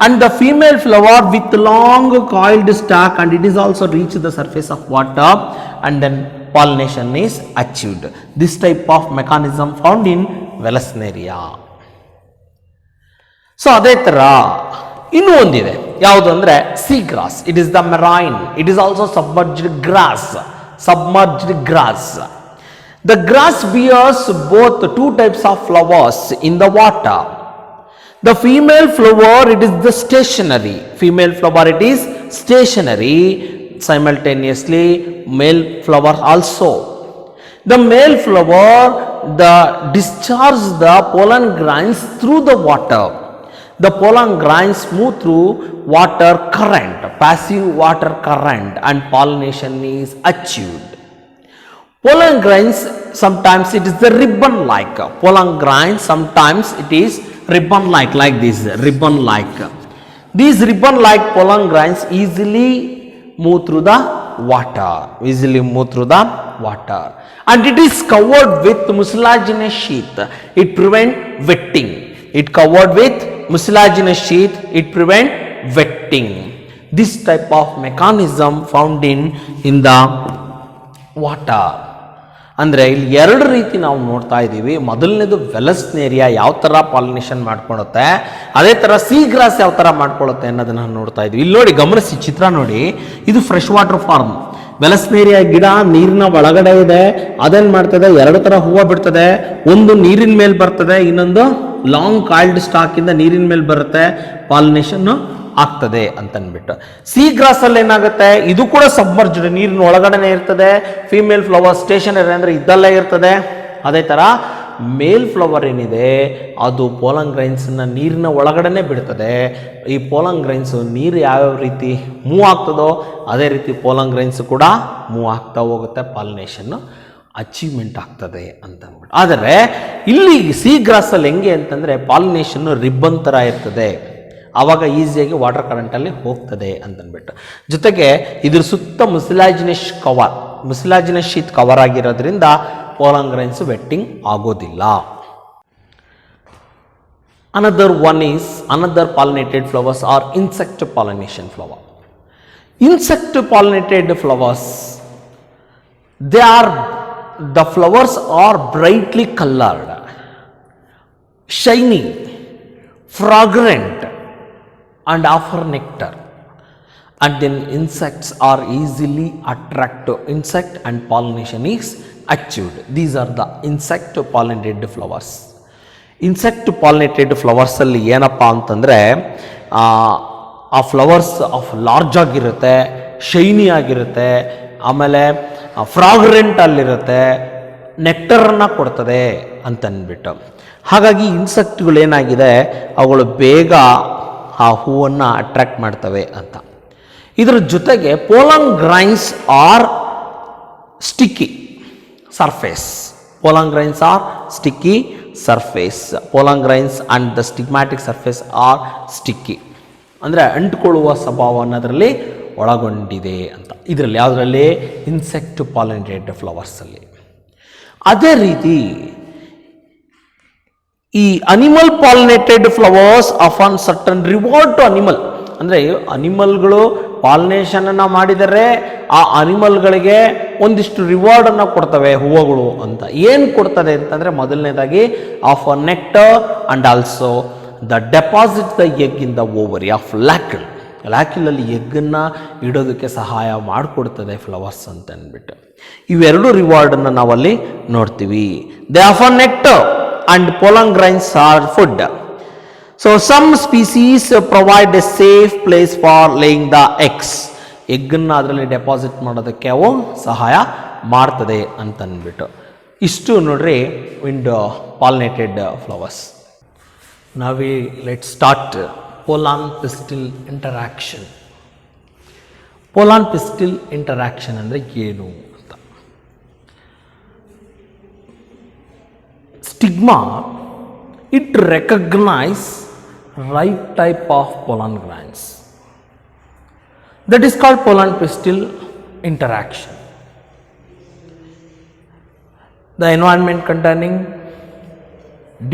and the female flower with long coiled stalk, and it is also reach the surface of water, and then pollination is achieved. This type of mechanism found in Vallisneria. So ಅದೇ ಥರ ಇನ್ನೂ ಒಂದಿದೆ, ಯಾವುದು ಅಂದರೆ seagrass. It is the marine. It is also submerged grass. The grass bears both two types of flowers in the water. The female flower, it is the stationary. simultaneously male flower also. The male flower discharge the pollen grains through the water. The pollen grains move through water current, passive water current, and pollination is achieved. Pollen grains, sometimes it is the ribbon like. Pollen grains, sometimes it is ribbon like this, ribbon like. These ribbon like pollen grains easily move through the water, and it is covered with mucilaginous sheath. It prevent wetting. It covered with mucilaginous sheath. It prevent wetting. This type of mechanism found in the water. ಅಂದರೆ ಇಲ್ಲಿ ಎರಡು ರೀತಿ ನಾವು ನೋಡ್ತಾ ಇದ್ದೀವಿ. ಮೊದಲನೇದು ವೆಲಸ್ನೇರಿಯಾ ಯಾವ ಥರ ಪಾಲಿನೇಷನ್ ಮಾಡ್ಕೊಳುತ್ತೆ, ಅದೇ ಥರ ಸೀಗ್ರಾಸ್ ಯಾವ ಥರ ಮಾಡ್ಕೊಳ್ಳುತ್ತೆ ಅನ್ನೋದನ್ನ ನೋಡ್ತಾ ಇದ್ದೀವಿ. ಇಲ್ಲಿ ನೋಡಿ, ಗಮನಿಸಿ ಚಿತ್ರ ನೋಡಿ, ಇದು ಫ್ರೆಶ್ ವಾಟರ್ ಫಾರ್ಮ್. ವೆಲಸ್ನೇರಿಯಾ ಗಿಡ ನೀರಿನ ಒಳಗಡೆ ಇದೆ. ಅದೇನು ಮಾಡ್ತದೆ, ಎರಡು ಥರ ಹೂವು ಬಿಡ್ತದೆ. ಒಂದು ನೀರಿನ ಮೇಲೆ ಬರ್ತದೆ, ಇನ್ನೊಂದು ಲಾಂಗ್ ಕಾಲ್ಡ್ ಸ್ಟಾಕ್ ಇಂದ ನೀರಿನ ಮೇಲೆ ಬರುತ್ತೆ, ಪಾಲಿನೇಷನ್ ಆಗ್ತದೆ ಅಂತನ್ಬಿಟ್ಟು. ಸೀ ಗ್ರಾಸ್ ಅಲ್ಲಿ ಏನಾಗುತ್ತೆ, ಇದು ಕೂಡ ಸಬ್ಮರ್ಜ್ಡ್, ನೀರಿನ ಒಳಗಡೆನೆ ಇರ್ತದೆ. ಫೀಮೇಲ್ ಫ್ಲವರ್ ಸ್ಟೇಷನರಿ ಅಂದ್ರೆ ಇದ್ದಲ್ಲೇ ಇರ್ತದೆ. ಅದೇ ತರ ಮೇಲ್ ಫ್ಲವರ್ ಏನಿದೆ ಅದು ಪೋಲನ್ ಗ್ರೈನ್ಸ್ ನೀರಿನ ಒಳಗಡೆನೆ ಬಿಡ್ತದೆ. ಈ ಪೋಲನ್ ಗ್ರೈನ್ಸ್ ನೀರು ಯಾವ್ಯಾವ ರೀತಿ ಮೂವ್ ಆಗ್ತದೋ ಅದೇ ರೀತಿ ಪೋಲನ್ ಗ್ರೈನ್ಸ್ ಕೂಡ ಮೂವ್ ಆಗ್ತಾ ಹೋಗುತ್ತೆ, ಪಾಲಿನೇಷನ್ ಅಚೀವ್ಮೆಂಟ್ ಆಗ್ತದೆ ಅಂತ ಅಂದ್ಬಿಟ್ಟು. ಆದರೆ ಇಲ್ಲಿ ಸಿ ಗ್ರಾಸಲ್ಲಿ ಹೆಂಗೆ ಅಂತಂದರೆ ಪಾಲಿನೇಷನ್ ರಿಬ್ಬನ್ ಥರ ಇರ್ತದೆ, ಆವಾಗ ಈಸಿಯಾಗಿ ವಾಟರ್ ಕರೆಂಟಲ್ಲಿ ಹೋಗ್ತದೆ ಅಂತಂದ್ಬಿಟ್ಟು. ಜೊತೆಗೆ ಇದ್ರ ಸುತ್ತ ಮುಸಿಲಾಜಿನಸ್ ಶೀಟ್ ಕವರ್ ಆಗಿರೋದ್ರಿಂದ ಪೋಲನ್ ಗ್ರೈನ್ಸ್ ವೆಟ್ಟಿಂಗ್ ಆಗೋದಿಲ್ಲ. Another pollinated flowers are insect pollination flower. Insect pollinated flowers, the flowers are brightly colored, shiny, fragrant, and offer nectar. And then insects are easily attracted to insect and pollination is achieved. These are the insect pollinated flowers. Insect pollinated ಫ್ಲವರ್ಸಲ್ಲಿ ಏನಪ್ಪ ಅಂತಂದರೆ ಆ flowers large ಆಗಿರುತ್ತೆ, shiny ಆಗಿರುತ್ತೆ, ಆಮೇಲೆ ಫ್ರಾಗ್ರೆಂಟಲ್ಲಿರುತ್ತೆ, ನೆಕ್ಟರನ್ನು ಕೊಡ್ತದೆ ಅಂತಂದ್ಬಿಟ್ಟು. ಹಾಗಾಗಿ ಇನ್ಸೆಕ್ಟ್ಗಳು ಏನಾಗಿದೆ, ಅವುಗಳು ಬೇಗ ಆ ಹೂವನ್ನು ಅಟ್ರ್ಯಾಕ್ಟ್ ಮಾಡ್ತವೆ ಅಂತ. ಇದರ ಜೊತೆಗೆ pollen grains R sticky surface. Pollen grains are sticky surface. Pollen grains and the stigmatic surface are sticky. ಅಂದರೆ ಅಂಟ್ಕೊಳ್ಳುವ ಸ್ವಭಾವವನ್ನು ಅದರಲ್ಲಿ ಒಳಗೊಂಡಿದೆ ಅಂತ. ಇದರಲ್ಲಿ ಯಾವುದರಲ್ಲಿ, ಇನ್ಸೆಕ್ಟ್ ಪಾಲಿನೇಟೆಡ್ ಫ್ಲವರ್ಸಲ್ಲಿ. ಅದೇ ರೀತಿ ಈ animal pollinated flowers often certain reward to animal. ಅಂದರೆ ಅನಿಮಲ್ಗಳು ಪಾಲಿನೇಷನನ್ನು ಮಾಡಿದರೆ ಆ ಅನಿಮಲ್ಗಳಿಗೆ ಒಂದಿಷ್ಟು ರಿವಾರ್ಡನ್ನು ಕೊಡ್ತವೆ ಹೂವುಗಳು ಅಂತ. ಏನು ಕೊಡ್ತದೆ ಅಂತಂದರೆ, ಮೊದಲನೇದಾಗಿ of a nectar and also the deposit the egg in the ovary of ಲ್ಯಾಕಿಲ್. ಲ್ಯಾಕಿಲಲ್ಲಿ ಎಗ್ಗನ್ನು ಇಡೋದಕ್ಕೆ ಸಹಾಯ ಮಾಡಿಕೊಡ್ತದೆ ಫ್ಲವರ್ಸ್ ಅಂತ ಅಂದ್ಬಿಟ್ಟು. ಇವೆರಡು ರಿವಾರ್ಡನ್ನು ನಾವಲ್ಲಿ ನೋಡ್ತೀವಿ. They offer a nectar and pollen grains are food. So some species provide a safe place for laying the eggs. ಎಗ್ಗನ್ನು ಅದರಲ್ಲಿ ಡೆಪಾಸಿಟ್ ಮಾಡೋದಕ್ಕೆ ಅವು ಸಹಾಯ ಮಾಡ್ತದೆ ಅಂತಂದ್ಬಿಟ್ಟು. ಇಷ್ಟು ನೋಡ್ರಿ ವಿಂಡ್ ಪಾಲಿನೇಟೆಡ್ ಫ್ಲವರ್ಸ್. ನಾವು let start pollen pistil interaction. Pollen pistil interaction ಅಂದರೆ ಏನು ಅಂತ. Stigma it recognize right type of pollen grains. That is called pollen pistil interaction. The environment containing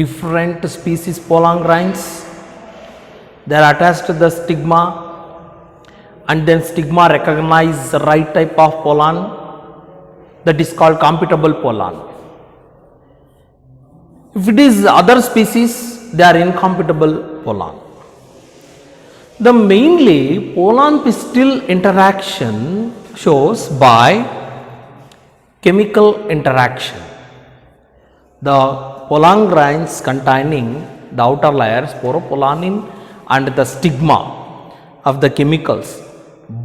different species pollen grains, they are attached to the stigma, and then stigma recognize the right type of pollen, that is called compatible pollen. If it is other species, they are incompatible pollen. The mainly pollen pistil interaction shows by chemical interaction. The pollen grains containing the outer layer sporopolanin and the stigma of the chemicals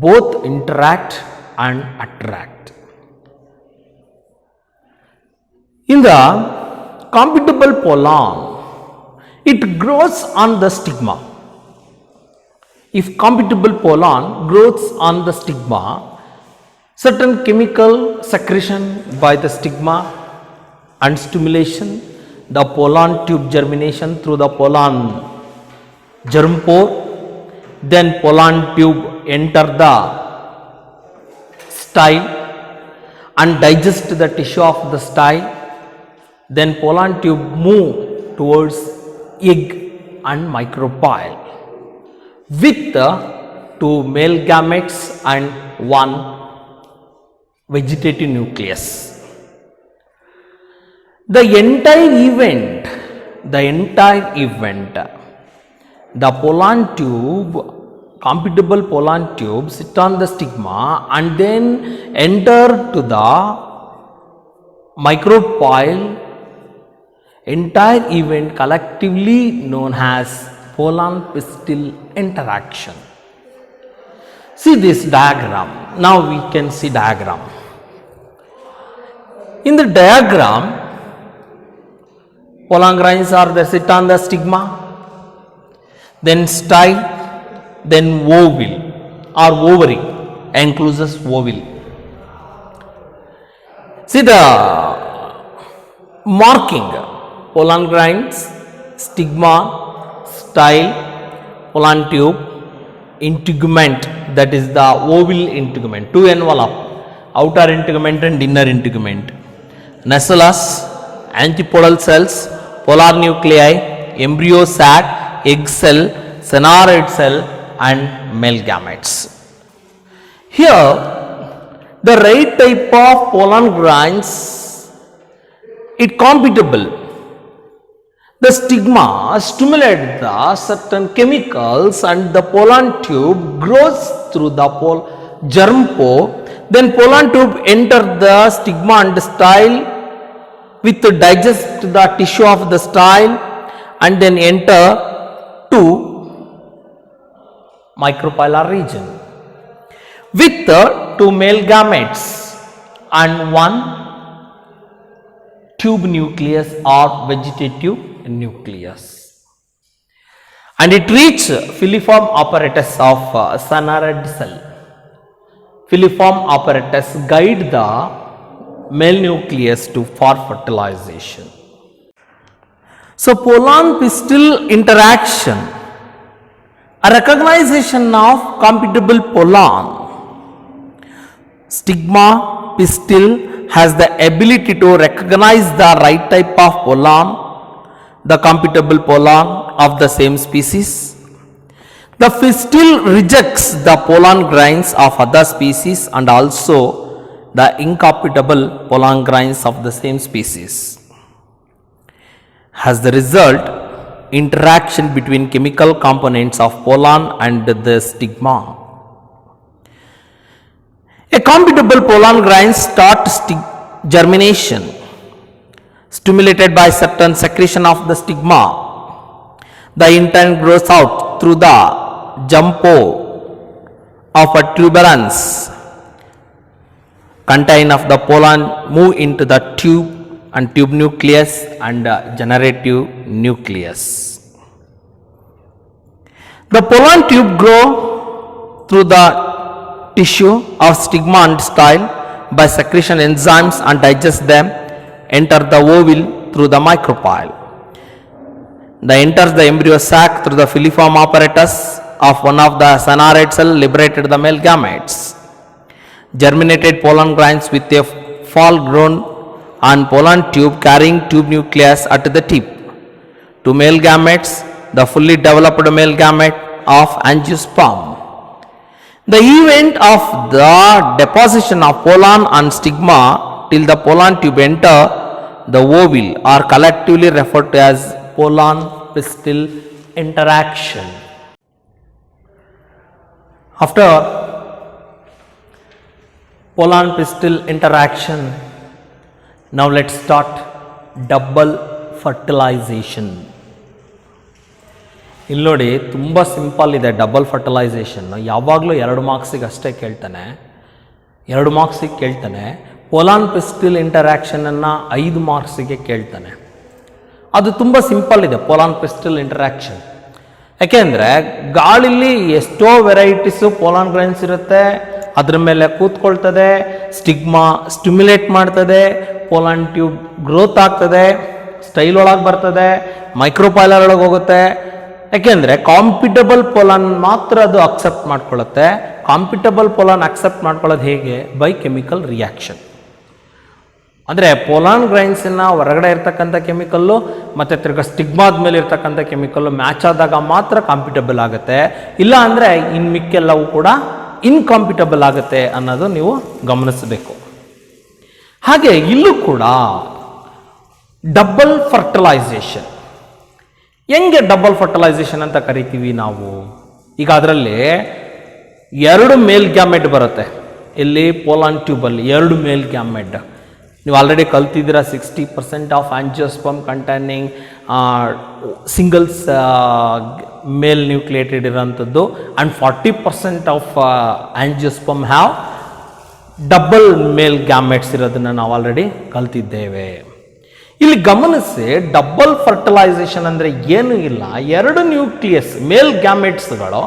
both interact and attract. In the compatible pollen, it grows on the stigma. If compatible pollen grows on the stigma, certain chemical secretion by the stigma and stimulation the pollen tube germination through the pollen germ pore, then pollen tube enter the style and digest the tissue of the style, then pollen tube move towards egg and micropyle with two male gametes and one vegetative nucleus. The entire event, the pollen tube, compatible pollen tube sit on the stigma and then enter to the micropyle. Entire event collectively known as pollen pistil interaction. See this diagram. Now we can see diagram. In the diagram, pollen grains are there, sit on the stigma, then style, then ovule or ovary encloses ovule. See the marking: pollen grains, stigma, style, pollen tube, integument, that is the ovule integument, two envelope, outer integument and inner integument, nucellus, antipodal cells, polar nuclei, embryo sac, egg cell, cenoid cell and male gametes. Here the right type of pollen grains, it compatible. The stigma stimulates the certain chemicals and the pollen tube grows through the germ pore. Then pollen tube enter the stigma and style with digest the tissue of the style and then enter to micropylar region with two male gametes and one tube nucleus or vegetative nucleus, and it reach filiform apparatus of cenoid cell. Filiform apparatus guide the male nucleus for fertilization. So pollen pistil interaction, a recognition of compatible pollen. Stigma pistil has the ability to recognize the right type of pollen, the compatible pollen of the same species. The pistil rejects the pollen grains of other species and also the incompatible pollen grains of the same species. As the result, interaction between chemical components of pollen and the stigma. A compatible pollen grains start germination stimulated by certain secretion of the stigma. The intern grows out through the germ pore of a tuberans contain of the pollen move into the tube and tube nucleus and generative nucleus. The pollen tube grow through the tissue of stigma and style by secretion enzymes and digest them, enter the ovule through the micropyle. The enters the embryo sac through the filiform apparatus of one of the cenoid cell, liberated the male gametes. Germinated pollen grains with a fall grown and pollen tube carrying tube nucleus at the tip. Two male gametes, the fully developed male gamete of angiosperm. The event of the deposition of pollen and stigma till the pollen tube enter the ovule are collectively referred to as pollen pistil interaction. After pollen pistil interaction, now let's start double fertilization. ಇಲ್ಲಿ ನೋಡಿ ತುಂಬ simple ಇದೆ double fertilisation. ಯಾವಾಗಲೂ 2 ಮಾರ್ಕ್ಸಿಗೆ ಅಷ್ಟೇ ಕೇಳ್ತಾನೆ. 2 ಮಾರ್ಕ್ಸಿಗೆ ಕೇಳ್ತಾನೆ. ಪೋಲಾನ್ pistil ಇಂಟರಾಕ್ಷನನ್ನು 5 ಮಾರ್ಕ್ಸಿಗೆ ಕೇಳ್ತಾನೆ. ಅದು ತುಂಬ ಸಿಂಪಲ್ ಇದೆ ಪೋಲಾನ್ ಪಿಸ್ಟಿಲ್ ಇಂಟರಾಕ್ಷನ್. ಯಾಕೆಂದರೆ ಗಾಳಿಲಿ ಎಷ್ಟೋ ವೆರೈಟೀಸು ಪೋಲಾನ್ ಗ್ರೈನ್ಸ್ ಇರುತ್ತೆ, ಅದ್ರ ಮೇಲೆ ಕೂತ್ಕೊಳ್ತದೆ, ಸ್ಟಿಗ್ಮಾ ಸ್ಟಿಮ್ಯುಲೇಟ್ ಮಾಡ್ತದೆ, ಪೋಲಾನ್ ಟ್ಯೂಬ್ ಗ್ರೋತ್ ಆಗ್ತದೆ, ಸ್ಟೈಲ್ ಒಳಗೆ ಬರ್ತದೆ, ಮೈಕ್ರೋಪಾಯ್ಲರ್ ಒಳಗೆ ಹೋಗುತ್ತೆ. ಯಾಕೆಂದರೆ ಕಾಂಪಿಟಬಲ್ ಪೋಲಾನ್ ಮಾತ್ರ ಅದು ಅಕ್ಸೆಪ್ಟ್ ಮಾಡ್ಕೊಳ್ಳುತ್ತೆ. ಕಾಂಪಿಟಬಲ್ ಪೋಲಾನ್ ಅಕ್ಸೆಪ್ಟ್ ಮಾಡ್ಕೊಳ್ಳೋದು ಹೇಗೆ? By chemical reaction. ಅಂದರೆ ಪೋಲಾನ್ ಗ್ರೈನ್ಸನ್ನು ಹೊರಗಡೆ ಇರ್ತಕ್ಕಂಥ ಕೆಮಿಕಲ್ಲು ಮತ್ತು ತಿರ್ಗಾ ಸ್ಟಿಗ್ಮಾದ ಮೇಲೆ ಇರ್ತಕ್ಕಂಥ ಕೆಮಿಕಲ್ಲು ಮ್ಯಾಚ್ ಆದಾಗ ಮಾತ್ರ ಕಾಂಪಿಟಬಲ್ ಆಗುತ್ತೆ, ಇಲ್ಲ ಅಂದರೆ ಇನ್ನು ಮಿಕ್ಕೆಲ್ಲವೂ ಕೂಡ ಇನ್ಕಾಂಪಿಟಬಲ್ ಆಗುತ್ತೆ ಅನ್ನೋದು ನೀವು ಗಮನಿಸಬೇಕು. ಹಾಗೆ ಇಲ್ಲೂ ಕೂಡ ಡಬಲ್ ಫರ್ಟಿಲೈಸೇಷನ್. ಹೆಂಗೆ ಡಬಲ್ ಫರ್ಟಿಲೈಸೇಷನ್ ಅಂತ ಕರಿತೀವಿ ನಾವು? ಈಗ ಅದರಲ್ಲಿ 2 ಮೇಲ್ ಗ್ಯಾಮೆಟ್ ಬರುತ್ತೆ. ಇಲ್ಲಿ ಪೋಲಾನ್ ಟ್ಯೂಬಲ್ಲಿ 2 ಮೇಲ್ ಗ್ಯಾಮೆಟ್. ನೀವು ಆಲ್ರೆಡಿ ಕಲ್ತಿದ್ದೀರಾ 60% of angiosperm containing singles male nucleated ಇರೋಂಥದ್ದು and 40% of angiosperm have double male gametes ಇರೋದನ್ನು ನಾವು ಆಲ್ರೆಡಿ ಕಲ್ತಿದ್ದೇವೆ. ಇಲ್ಲಿ ಗಮನಿಸಿ, ಡಬಲ್ ಫರ್ಟಿಲೈಸೇಷನ್ ಅಂದರೆ ಏನೂ ಇಲ್ಲ, 2 ನ್ಯೂಕ್ಲಿಯಸ್ ಮೇಲ್ ಗ್ಯಾಮೆಟ್ಸ್ಗಳು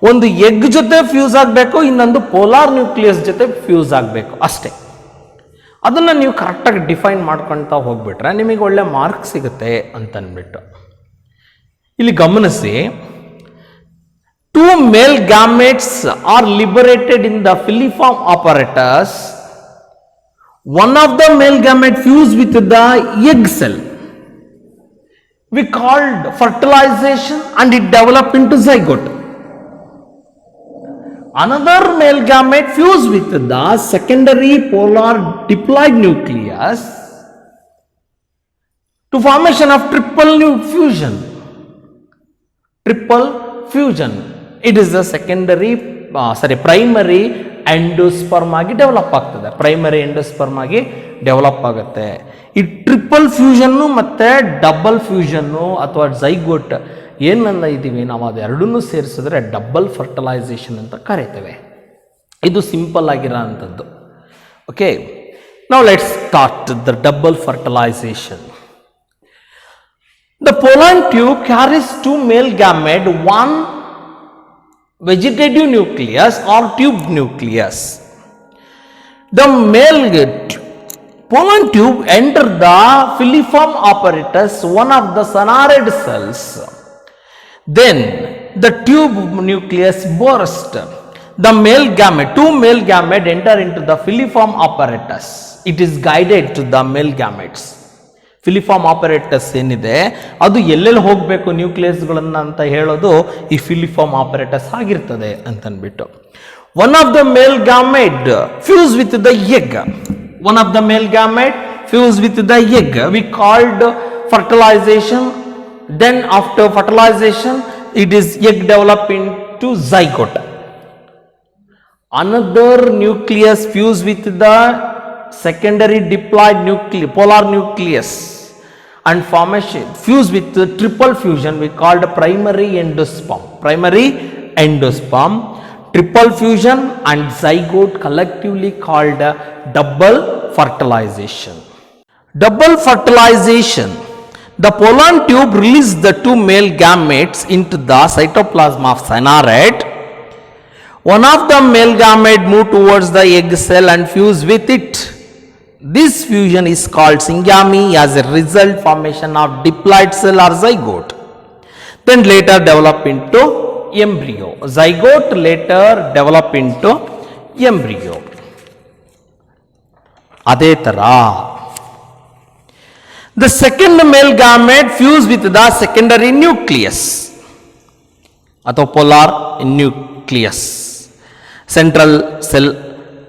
ಒಂದು ಎಗ್ ಜೊತೆ ಫ್ಯೂಸ್ ಆಗಬೇಕು, ಇನ್ನೊಂದು ಪೋಲಾರ್ ನ್ಯೂಕ್ಲಿಯಸ್ ಜೊತೆ ಫ್ಯೂಸ್ ಆಗಬೇಕು ಅಷ್ಟೇ. ಅದನ್ನು ನೀವು ಕರೆಕ್ಟಾಗಿ ಡಿಫೈನ್ ಮಾಡ್ಕೊಳ್ತಾ ಹೋಗ್ಬಿಟ್ರೆ ನಿಮಗೆ ಒಳ್ಳೆ ಮಾರ್ಕ್ ಸಿಗುತ್ತೆ ಅಂತನ್ಬಿಟ್ಟು. ಇಲ್ಲಿ ಗಮನಿಸಿ, 2 male gametes are liberated in the filiform apparatus. One of the male gamete fused with the egg cell. We called fertilization and it developed into zygote. Another male gamete fused with the secondary polar diploid nucleus to formation of triple fusion. Triple fusion. It is the primary endosperm ಆಗಿ develop ಆಗ್ತದೆ. Primary endosperm ಆಗಿ develop ಆಗುತ್ತೆ. ಈ triple ಫ್ಯೂಷನ್ನು ಮತ್ತು double ಫ್ಯೂಷನ್ನು ಅಥವಾ zygote ಏನನ್ನ ಇದ್ದೀವಿ ನಾವು, ಅದೆರಡನ್ನೂ ಸೇರಿಸಿದ್ರೆ ಡಬಲ್ ಫರ್ಟಿಲೈಸೇಷನ್ ಅಂತ ಕರಿತೇವೆ. ಇದು ಸಿಂಪಲ್ ಆಗಿರೋ ಅಂಥದ್ದು. ಓಕೆ, ನಾವು let's start the double fertilization. The pollen tube carries 2 male gamete, 1 vegetative nucleus or tube nucleus. The male pollen tube enter the filiform apparatus, one of the sonorid cells. Then the tube nucleus burst. The male gamete, 2 male gamete enter into the filiform apparatus. It is guided to the male gametes. ಫಿಲಿಫಾರ್ಮ್ ಆಪರೇಟಸ್ ಏನಿದೆ ಅದು ಎಲ್ಲೆಲ್ಲಿ ಹೋಗಬೇಕು ನ್ಯೂಕ್ಲಿಯಸ್ಗಳನ್ನು ಅಂತ ಹೇಳೋದು ಈ ಫಿಲಿಫಾರ್ಮ್ apparatus ಆಗಿರ್ತದೆ ಅಂತನ್ಬಿಟ್ಟು. One of the male gamete fuse with the egg. One of the male gamete fuse with the egg. We called fertilization. Then after fertilization it is egg develop into zygote. Another nucleus fused with the secondary diploid polar nucleus and formation fused with the triple fusion we called primary endosperm. Primary endosperm, triple fusion and zygote collectively called double fertilization. Double fertilization. The pollen tube releases the 2 male gametes into the cytoplasm of cynared. One of the male gamete move towards the egg cell and fuse with it. This fusion is called syngamy. As a result, formation of diploid cell or zygote. Then later develop into embryo. Zygote later develop into embryo. ಅದೇ ತರ the second male gamete fuse with the secondary nucleus ಅಥವಾ polar nucleus. Central cell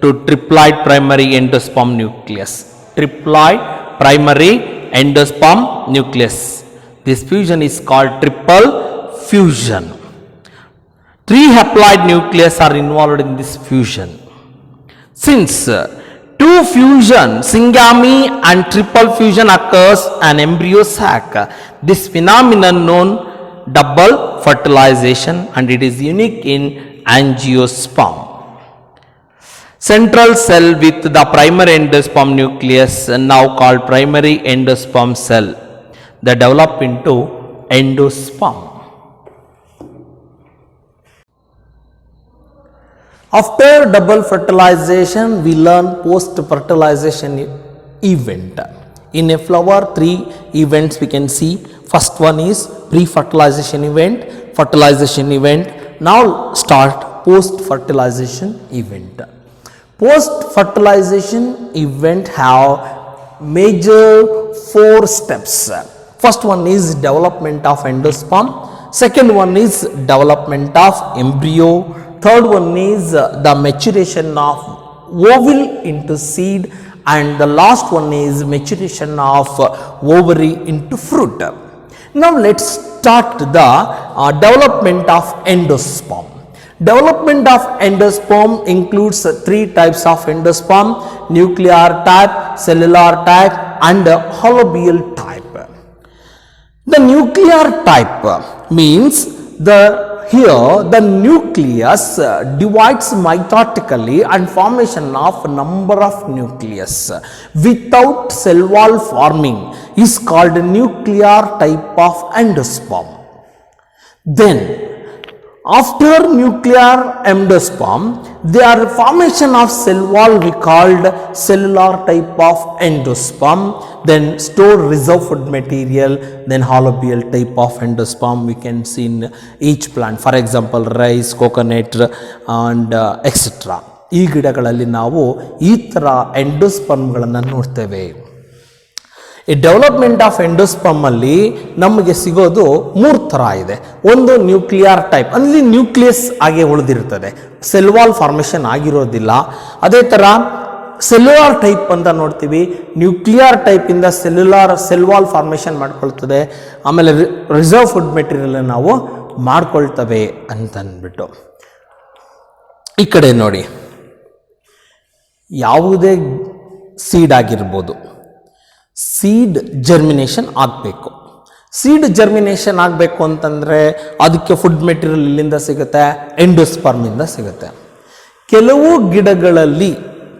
to triploid primary endosperm nucleus. Triploid primary endosperm nucleus. This fusion is called triple fusion. 3 haploid nucleus are involved in this fusion. Since 2 fusion, syngamy and triple fusion occurs an embryo sac. This phenomenon known double fertilization and it is unique in angiosperm. Central cell with the primary endosperm nucleus, now called primary endosperm cell, they develop into endosperm. After double fertilization, we learn post-fertilization event. In a flower, 3 events we can see. First one is pre-fertilization event, fertilization event. Now start post-fertilization event. Post-fertilization event have major 4 steps. First one is development of endosperm. Second one is development of embryo. Third one is the maturation of ovule into seed, and the last one is maturation of ovary into fruit. Now let's start the development of endosperm. Development of endosperm includes 3 types of endosperm: nuclear type, cellular type, and holobial type. The nuclear type means the nucleus divides mitotically and formation of number of nucleus without cell wall forming is called nuclear type of endosperm. Then after nuclear endosperm, there formation of cell wall we called cellular type of endosperm, then store reserve food material, then holobial type of endosperm we can see in each plant, for example rice, coconut and etc. ಈ ಗಿಡಗಳಲ್ಲಿ ನಾವು ಈ ಥರ ಎಂಡೋಸ್ಪರ್ಮ್ಗಳನ್ನು ನೋಡ್ತೇವೆ. ಈ development of endosperm ಅಲ್ಲಿ ನಮಗೆ ಸಿಗೋದು 3 ಥರ ಇದೆ. ಒಂದು ನ್ಯೂಕ್ಲಿಯರ್ ಟೈಪ್, ಅಲ್ಲಿ ನ್ಯೂಕ್ಲಿಯಸ್ ಆಗಿ ಉಳಿದಿರ್ತದೆ, ಸೆಲ್ ವಾಲ್ ಫಾರ್ಮೇಷನ್ ಆಗಿರೋದಿಲ್ಲ. ಅದೇ ಥರ ಸೆಲ್ಯುಲಾರ್ ಟೈಪ್ ಅಂತ ನೋಡ್ತೀವಿ, ನ್ಯೂಕ್ಲಿಯರ್ ಟೈಪ್ ಇಂದ ಸೆಲ್ ವಾಲ್ ಫಾರ್ಮೇಷನ್ ಮಾಡ್ಕೊಳ್ತದೆ, ಆಮೇಲೆ ರಿಸರ್ವ್ ಫುಡ್ ಮೆಟೀರಿಯಲ್ ನಾವು ಮಾಡ್ಕೊಳ್ತವೆ ಅಂತ ಅಂದ್ಬಿಟ್ಟು. ಈ ಕಡೆ ನೋಡಿ, ಯಾವುದೇ ಸೀಡ್ ಆಗಿರ್ಬೋದು, ಸೀಡ್ ಜರ್ಮಿನೇಷನ್ ಆಗಬೇಕು. ಸೀಡ್ ಜರ್ಮಿನೇಷನ್ ಆಗಬೇಕು ಅಂತಂದರೆ ಅದಕ್ಕೆ ಫುಡ್ ಮೆಟೀರಿಯಲ್ ಇಲ್ಲಿಂದ ಸಿಗುತ್ತೆ, ಎಂಡೋಸ್ಪರ್ಮಿಂದ ಸಿಗುತ್ತೆ. ಕೆಲವು ಗಿಡಗಳಲ್ಲಿ,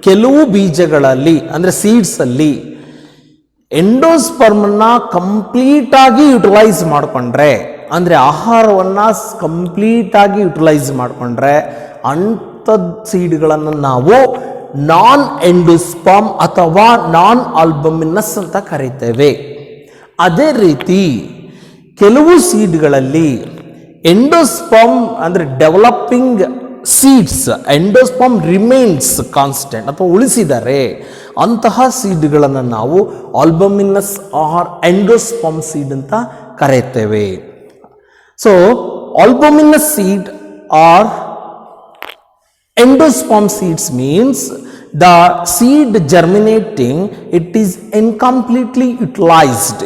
ಕೆಲವು ಬೀಜಗಳಲ್ಲಿ ಅಂದರೆ ಸೀಡ್ಸಲ್ಲಿ ಎಂಡೋಸ್ಪರ್ಮನ್ನ ಕಂಪ್ಲೀಟಾಗಿ ಯುಟಿಲೈಸ್ ಮಾಡಿಕೊಂಡ್ರೆ, ಅಂದರೆ ಆಹಾರವನ್ನು ಕಂಪ್ಲೀಟಾಗಿ ಯುಟಿಲೈಸ್ ಮಾಡಿಕೊಂಡ್ರೆ ಅಂಥದ್ದು ಸೀಡ್ಗಳನ್ನು ನಾವು ನಾನ್ ಎಂಡೋಸ್ಪರ್ಮ್ ಅಥವಾ ನಾನ್ ಆಲ್ಬಮಿನಸ್ ಅಂತ ಕರೀತೇವೆ. ಅದೇ ರೀತಿ ಕೆಲವು ಸೀಡ್ಗಳಲ್ಲಿ ಎಂಡೋಸ್ಪರ್ಮ್ ಅಂದರೆ developing seeds, endosperm remains constant ಅಥವಾ ಉಳಿಸಿದರೆ ಅಂತಹ ಸೀಡ್ಗಳನ್ನು ನಾವು ಆಲ್ಬಮಿನಸ್ ಆರ್ ಎಂಡೋಸ್ಪರ್ಮ್ ಸೀಡ್ ಅಂತ ಕರೆಯುತ್ತೇವೆ. So albuminous seed are endosperm seeds means the seed germinating, it is incompletely utilized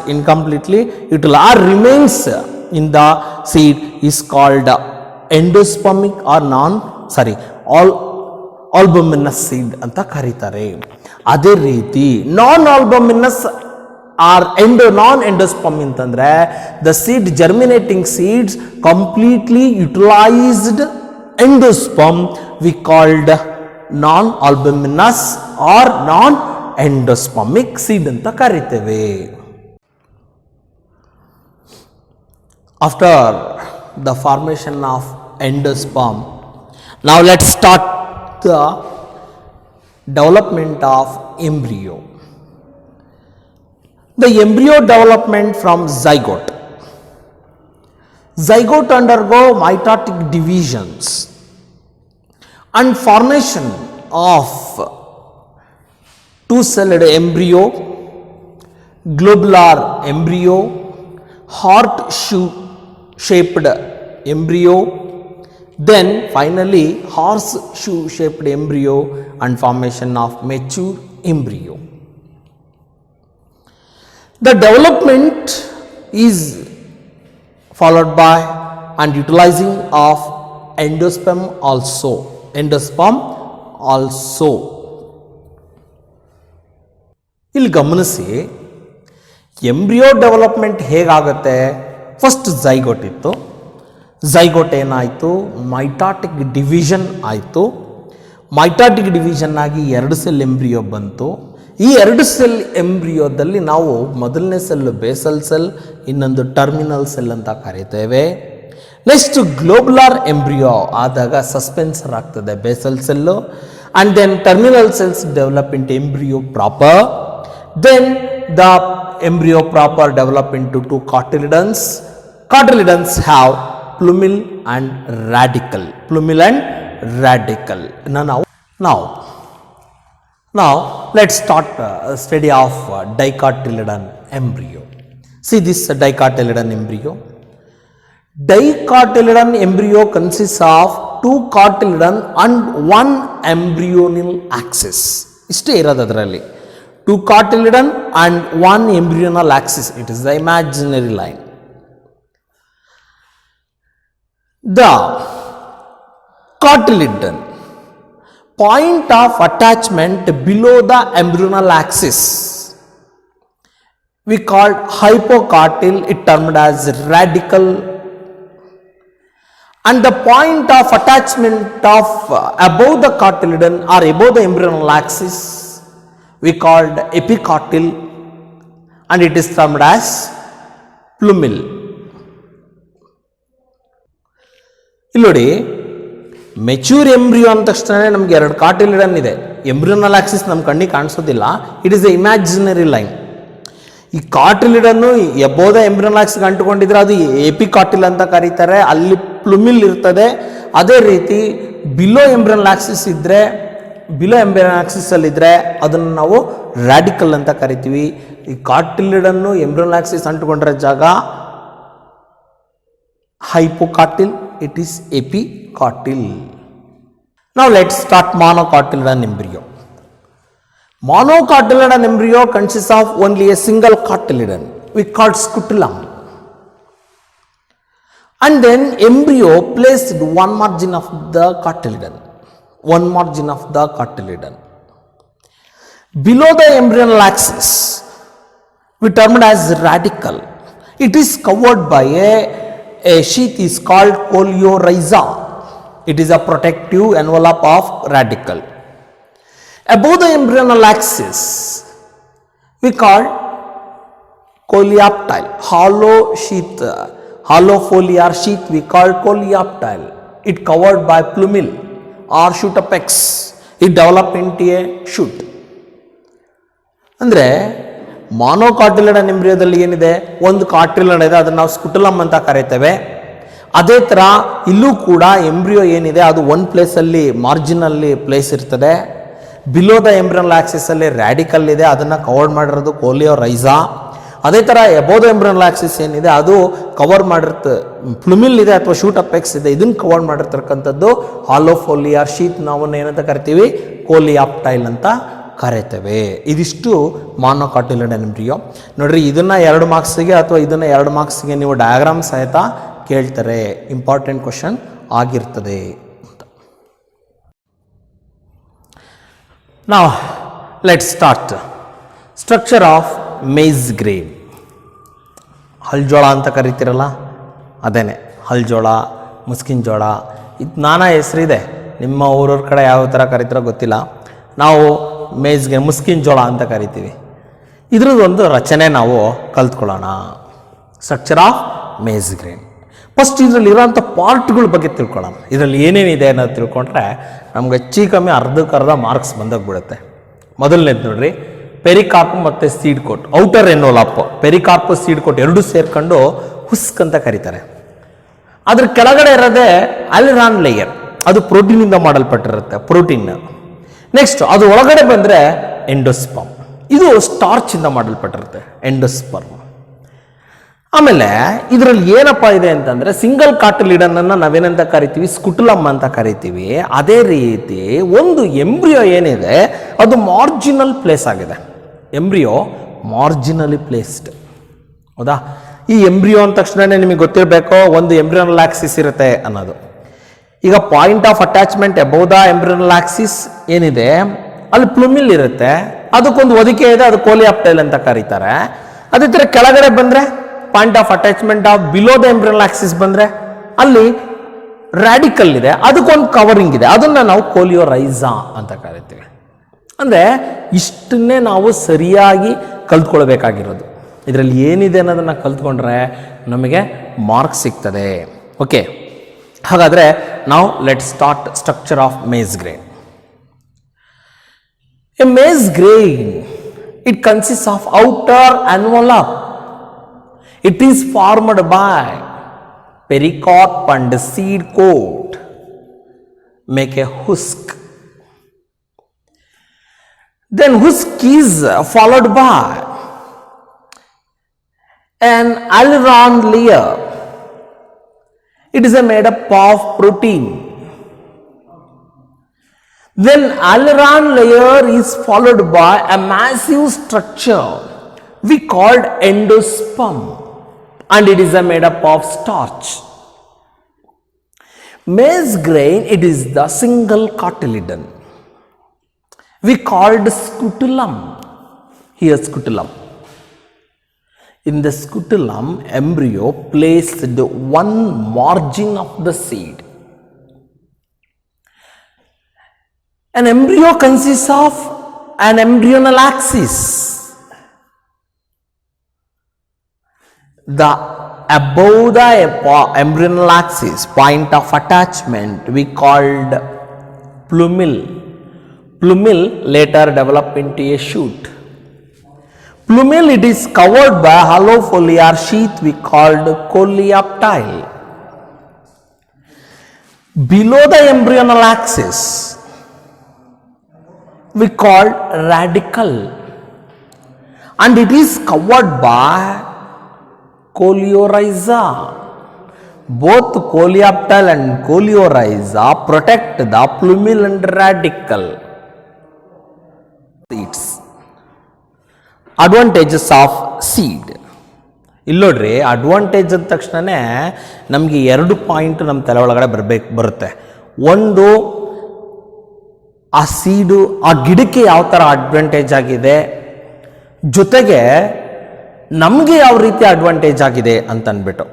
or remains in the seed is called endospermic or albuminous seed ಅಂತ ಕರೀತಾರೆ. ಅದೇ ರೀತಿ ನಾನ್ ಆಲ್ಬಮಿನಸ್ R ನಾನ್ endosperm ಅಂತಂದ್ರೆ the seed germinating seeds completely utilized endosperm we called non-albuminous or non-endospermic seed ಅಂತ ಕರೀತೇವೆ. After the formation of endosperm, now let's start the development of embryo. The embryo development from zygote. Zygote undergo mitotic divisions and formation of two-celled embryo, globular embryo, heart-shaped embryo, then finally horseshoe-shaped embryo and formation of mature embryo. The development is followed by and utilizing of endosperm also. ಇಲ್ಲಿ ಗಮನಿಸಿ, embryo development ಹೇಗಾಗುತ್ತೆ? First zygote ಇತ್ತು, zygote ಏನಾಯಿತು, mitotic division ಆಯಿತು, mitotic division ಆಗಿ 2 cell embryo ಬಂತು. ಈ 2 cell ಎಂಬ್ರಿಯೋದಲ್ಲಿ ನಾವು ಮೊದಲನೇ ಸೆಲ್ ಬೇಸಲ್ ಸೆಲ್, ಇನ್ನೊಂದು ಟರ್ಮಿನಲ್ ಸೆಲ್ ಅಂತ ಕರೀತೇವೆ. ನೆಕ್ಸ್ಟ್ ಗ್ಲೋಬುಲಾರ್ ಎಂಬ್ರಿಯೋ ಆದಾಗ ಸಸ್ಪೆನ್ಸರ್ ಆಗ್ತದೆ basal cell, and then terminal cells develop into embryo proper. Then the embryo proper develop into 2 cotyledons. Cotyledons have plumule and radicle. Plumule and radicle. Now let's start study of dicotyledon embryo. See this dicotyledon embryo. Dicotyledon embryo consists of 2 cotyledon and 1 embryonal axis. ಇಷ್ಟೇ ಇರೋದು ಅದರಲ್ಲಿ. 2 cotyledon and 1 embryonal axis. It is the imaginary line. The cotyledon point of attachment below the embryonal axis we called hypocotyl, it termed as radical, and the point of attachment of above the cotyledon or above the embryonal axis we called epicotyl, and it is termed as plumule. ಇಲ್ಲೋಡಿ mature embryo ಅಂದ ತಕ್ಷಣ ನಮಗೆ 2 cotyledon ಇದೆ. Embryonal Axis ನಮ್ಮ ಕಣ್ಣಿಗೆ ಕಾಣಿಸೋದಿಲ್ಲ. It is a imaginary line. ಈ ಕಾಟಿಲಿಡನ್ನು ಎಬೋದ ಎಂಬ್ರಿಯೋನಲ್ ಆಕ್ಸಿಸ್ ಅಂಟುಕೊಂಡಿದ್ರೆ ಅದು ಎಪಿಕಾಟಿಲ್ ಅಂತ ಕರೀತಾರೆ. ಅಲ್ಲಿ ಪ್ಲುಮಿಲ್ ಇರ್ತದೆ. ಅದೇ ರೀತಿ ಬಿಲೋ ಎಂಬ್ರಿಯೋನಲ್ ಆಕ್ಸಿಸ್ ಇದ್ದರೆ, ಬಿಲೋ ಎಂಬ್ರಿಯೋನಲ್ ಆಕ್ಸಿಸ್ ಅಲ್ಲಿ ಇದ್ರೆ ಅದನ್ನು ನಾವು ರಾಡಿಕಲ್ ಅಂತ ಕರಿತೀವಿ. ಈ ಕಾಟಿಲಿಡನ್ನು ಎಂಬ್ರಿಯೋನಲ್ ಆಕ್ಸಿಸ್ ಅಂಟುಕೊಂಡ್ರೆ ಜಾಗ hypocotyl, it is epicotyl. Now let's start monocotyledon embryo. Monocotyledon embryo consists of only a single cotyledon, we call scutellum, and then embryo placed one margin of the cotyledon, one margin of the cotyledon. Below the embryonal axis we term it as radicle. It is covered by a sheath is called coleorhiza. It is a protective envelope of radicle. Above the embryonal axis we call coleoptile. Hollow foliar sheath we call coleoptile. It covered by plumule or shoot apex. It develop into a shoot. ಅಂದ್ರೆ ಮಾನೋಕಾಟಿಲಿಡನ್ ಎಂಬ್ರಿಯೋದಲ್ಲಿ ಏನಿದೆ, ಒಂದು cotyledon ಇದೆ, ಅದನ್ನು ನಾವು ಸ್ಕುಟಲಮ್ ಅಂತ ಕರೀತೇವೆ. ಅದೇ ಥರ ಇಲ್ಲೂ ಕೂಡ ಎಂಬ್ರಿಯೋ ಏನಿದೆ ಅದು ಒಂದು ಪ್ಲೇಸಲ್ಲಿ ಮಾರ್ಜಿನಲ್ಲಿ ಪ್ಲೇಸ್ ಇರ್ತದೆ. ಬಿಲೋ ದ ಎಂಬ್ರಿಯೋನಲ್ ಆಕ್ಸಿಸ್ ಅಲ್ಲಿ ರ್ಯಾಡಿಕಲ್ ಇದೆ, ಅದನ್ನು ಕವರ್ ಮಾಡಿರೋದು ಕೋಲಿಯೋರೈಸಾ. ಅದೇ ಥರ ಎಬೋದ ಎಂಬ್ರಿಯೋನಲ್ ಆಕ್ಸಿಸ್ ಏನಿದೆ ಅದು ಕವರ್ ಮಾಡಿರುತ್ತೆ, ಪ್ಲುಮಿಲ್ ಇದೆ ಅಥವಾ ಶೂಟ್ ಅಪೆಕ್ಸ್ ಇದೆ, ಇದನ್ನು ಕವರ್ ಮಾಡಿರ್ತಕ್ಕಂಥದ್ದು ಹಾಲೋಫೋಲಿಯಾರ್ ಶೀತ್. ನಾವು ಏನಂತ ಕರಿತೀವಿ, ಕೋಲಿಯಾಪ್ಟೈಲ್ ಅಂತ ಕರೀತೇವೆ. ಇದಿಷ್ಟು ಮಾನೋಕಾಟಿಲಿಡನ್ ಎಂಬ್ರಿಯೋ. ನೋಡ್ರಿ, ಇದನ್ನು 2 ಮಾರ್ಕ್ಸಿಗೆ ಅಥವಾ ಇದನ್ನು 2 ಮಾರ್ಕ್ಸಿಗೆ ನೀವು ಡಯಾಗ್ರಾಮ್ ಸಹಿತ ಕೇಳ್ತಾರೆ. ಇಂಪಾರ್ಟೆಂಟ್ ಕ್ವಶನ್ ಆಗಿರ್ತದೆ ಅಂತ. Now let's start. Structure of maize grain. ಹಲ್ಜೋಳ ಅಂತ ಕರಿತೀರಲ್ಲ, ಅದೇನೆ ಹಲ್ಜೋಳ, ಮುಸ್ಕಿನ ಜೋಳ, ಇದು ನಾನಾ ಹೆಸರಿದೆ. ನಿಮ್ಮ ಊರವ್ರ ಕಡೆ ಯಾವ ಥರ ಕರಿತೀರೋ ಗೊತ್ತಿಲ್ಲ. ನಾವು ಮೇಜ್ಗೆ ಮುಸ್ಕಿನ ಜೋಳ ಅಂತ ಕರಿತೀವಿ. ಇದ್ರದ್ದು ಒಂದು ರಚನೆ ನಾವು ಕಲ್ತ್ಕೊಳ್ಳೋಣ. Structure of maize grain. First ಇದರಲ್ಲಿ ಇರೋಂಥ ಪಾರ್ಟ್ಗಳ ಬಗ್ಗೆ ತಿಳ್ಕೊಳ್ಳೋಣ. ಇದರಲ್ಲಿ ಏನೇನಿದೆ ಅನ್ನೋದು ತಿಳ್ಕೊಂಡ್ರೆ ನಮ್ಗೆ ಹೆಚ್ಚು ಕಮ್ಮಿ ಅರ್ಧಕ್ಕರ್ಧ ಮಾರ್ಕ್ಸ್ ಬಂದೋಗ್ಬಿಡುತ್ತೆ. ಮೊದಲನೇದು ನೋಡ್ರಿ, ಪೆರಿಕಾರ್ಪ್ ಮತ್ತು seed coat. Outer envelope, pericarp seed coat ಎರಡೂ ಸೇರ್ಕೊಂಡು ಹುಸ್ಕ್ ಅಂತ ಕರೀತಾರೆ. ಅದ್ರ ಕೆಳಗಡೆ ಇರೋದೇ ಅಲ್ರಾನ್ ಲೇಯರ್, ಅದು ಪ್ರೋಟೀನಿಂದ ಮಾಡಲ್ಪಟ್ಟಿರುತ್ತೆ, ಪ್ರೋಟೀನ್. ನೆಕ್ಸ್ಟ್ ಅದು ಒಳಗಡೆ ಬಂದರೆ ಎಂಡೋಸ್ಪರ್ಮ್, ಇದು ಸ್ಟಾರ್ಚ್ ಇಂದ ಮಾಡಲ್ಪಟ್ಟಿರುತ್ತೆ, ಎಂಡೋಸ್ಪರ್ಮ್. ಆಮೇಲೆ ಇದರಲ್ಲಿ ಏನಪ್ಪ ಇದೆ ಅಂತಂದ್ರೆ, ಸಿಂಗಲ್ ಕಾಟಿಲಿಡನ್ ಅನ್ನ ನಾವೇನಂತ ಕರಿತೀವಿ, ಸ್ಕುಟಲಮ್ ಅಂತ ಕರಿತೀವಿ. ಅದೇ ರೀತಿ ಒಂದು ಎಂಬ್ರಿಯೋ ಏನಿದೆ ಅದು ಮಾರ್ಜಿನಲ್ ಪ್ಲೇಸ್ ಆಗಿದೆ. ಎಂಬ್ರಿಯೋ ಮಾರ್ಜಿನಲಿ ಪ್ಲೇಸ್ಡ್, ಹೌದಾ? ಈ ಎಂಬ್ರಿಯೋ ಅಂದ ತಕ್ಷಣ ನಿಮಗೆ ಗೊತ್ತಿರಬೇಕು, ಒಂದು ಎಂಬ್ರಿಯೋನಲ್ ಆಕ್ಸಿಸ್ ಇರುತ್ತೆ ಅನ್ನೋದು. ಈಗ point of attachment above the embryonal axis ಏನಿದೆ ಅಲ್ಲಿ ಪ್ಲುಮಿಲ್ ಇರುತ್ತೆ, ಅದಕ್ಕೊಂದು ಹೊದಿಕೆ ಇದೆ, ಅದು ಕೋಲಿಯಾಪ್ಟೈಲ್ ಅಂತ ಕರೀತಾರೆ. ಅದೇ ಥರ ಕೆಳಗಡೆ ಬಂದರೆ point of attachment of below the embryonal axis ಬಂದರೆ ಅಲ್ಲಿ ರ್ಯಾಡಿಕಲ್ ಇದೆ, ಅದಕ್ಕೊಂದು ಕವರಿಂಗ್ ಇದೆ, ಅದನ್ನು ನಾವು ಕೋಲಿಯೋರೈಸಾ ಅಂತ ಕರಿತೀವಿ. ಅಂದರೆ ಇಷ್ಟನ್ನೇ ನಾವು ಸರಿಯಾಗಿ ಕಲ್ತ್ಕೊಳ್ಬೇಕಾಗಿರೋದು. ಇದರಲ್ಲಿ ಏನಿದೆ ಅನ್ನೋದನ್ನು ಕಲ್ತ್ಕೊಂಡ್ರೆ ನಮಗೆ ಮಾರ್ಕ್ಸ್ ಸಿಗ್ತದೆ. ಓಕೆ, ಹಾಗಾದರೆ ನಾವು let start structure of maize grain. A maize grain, it consist of outer envelope. It is formed by pericarp and seed coat make a husk. Then husk is followed by an aileron layer. It is made up of protein. Then aileron layer is followed by a massive structure we called endosperm, and it is made up of starch. Maize grain, it is the single cotyledon. We called scutellum. Here scutellum. In the scutellum, embryo placed one margin of the seed. An embryo consists of an embryonal axis. The above the embryonal axis point of attachment we called plumule. Plumule later developed into a shoot. Plumule, it is covered by hollow foliar sheath we called coleoptile. Below the embryonal axis we called radicle, and it is covered by coleorhiza. Both coleoptile and coleorhiza protect the plumule and radicle. Seeds. Advantages of seed. ಇಲ್ಲಿ ನೋಡ್ರಿ, advantage ಅಂದ ತಕ್ಷಣನೇ ನಮಗೆ 2 point ನಮ್ಮ ತಲೆ ಒಳಗಡೆ ಬರುತ್ತೆ. ಒಂದು, ಆ ಸೀಡು ಆ ಗಿಡಕ್ಕೆ ಯಾವ ಥರ ಅಡ್ವಾಂಟೇಜ್ ಆಗಿದೆ, ಜೊತೆಗೆ ನಮಗೆ ಯಾವ ರೀತಿ ಅಡ್ವಾಂಟೇಜ್ ಆಗಿದೆ ಅಂತ ಅಂದ್ಬಿಟ್ಟು.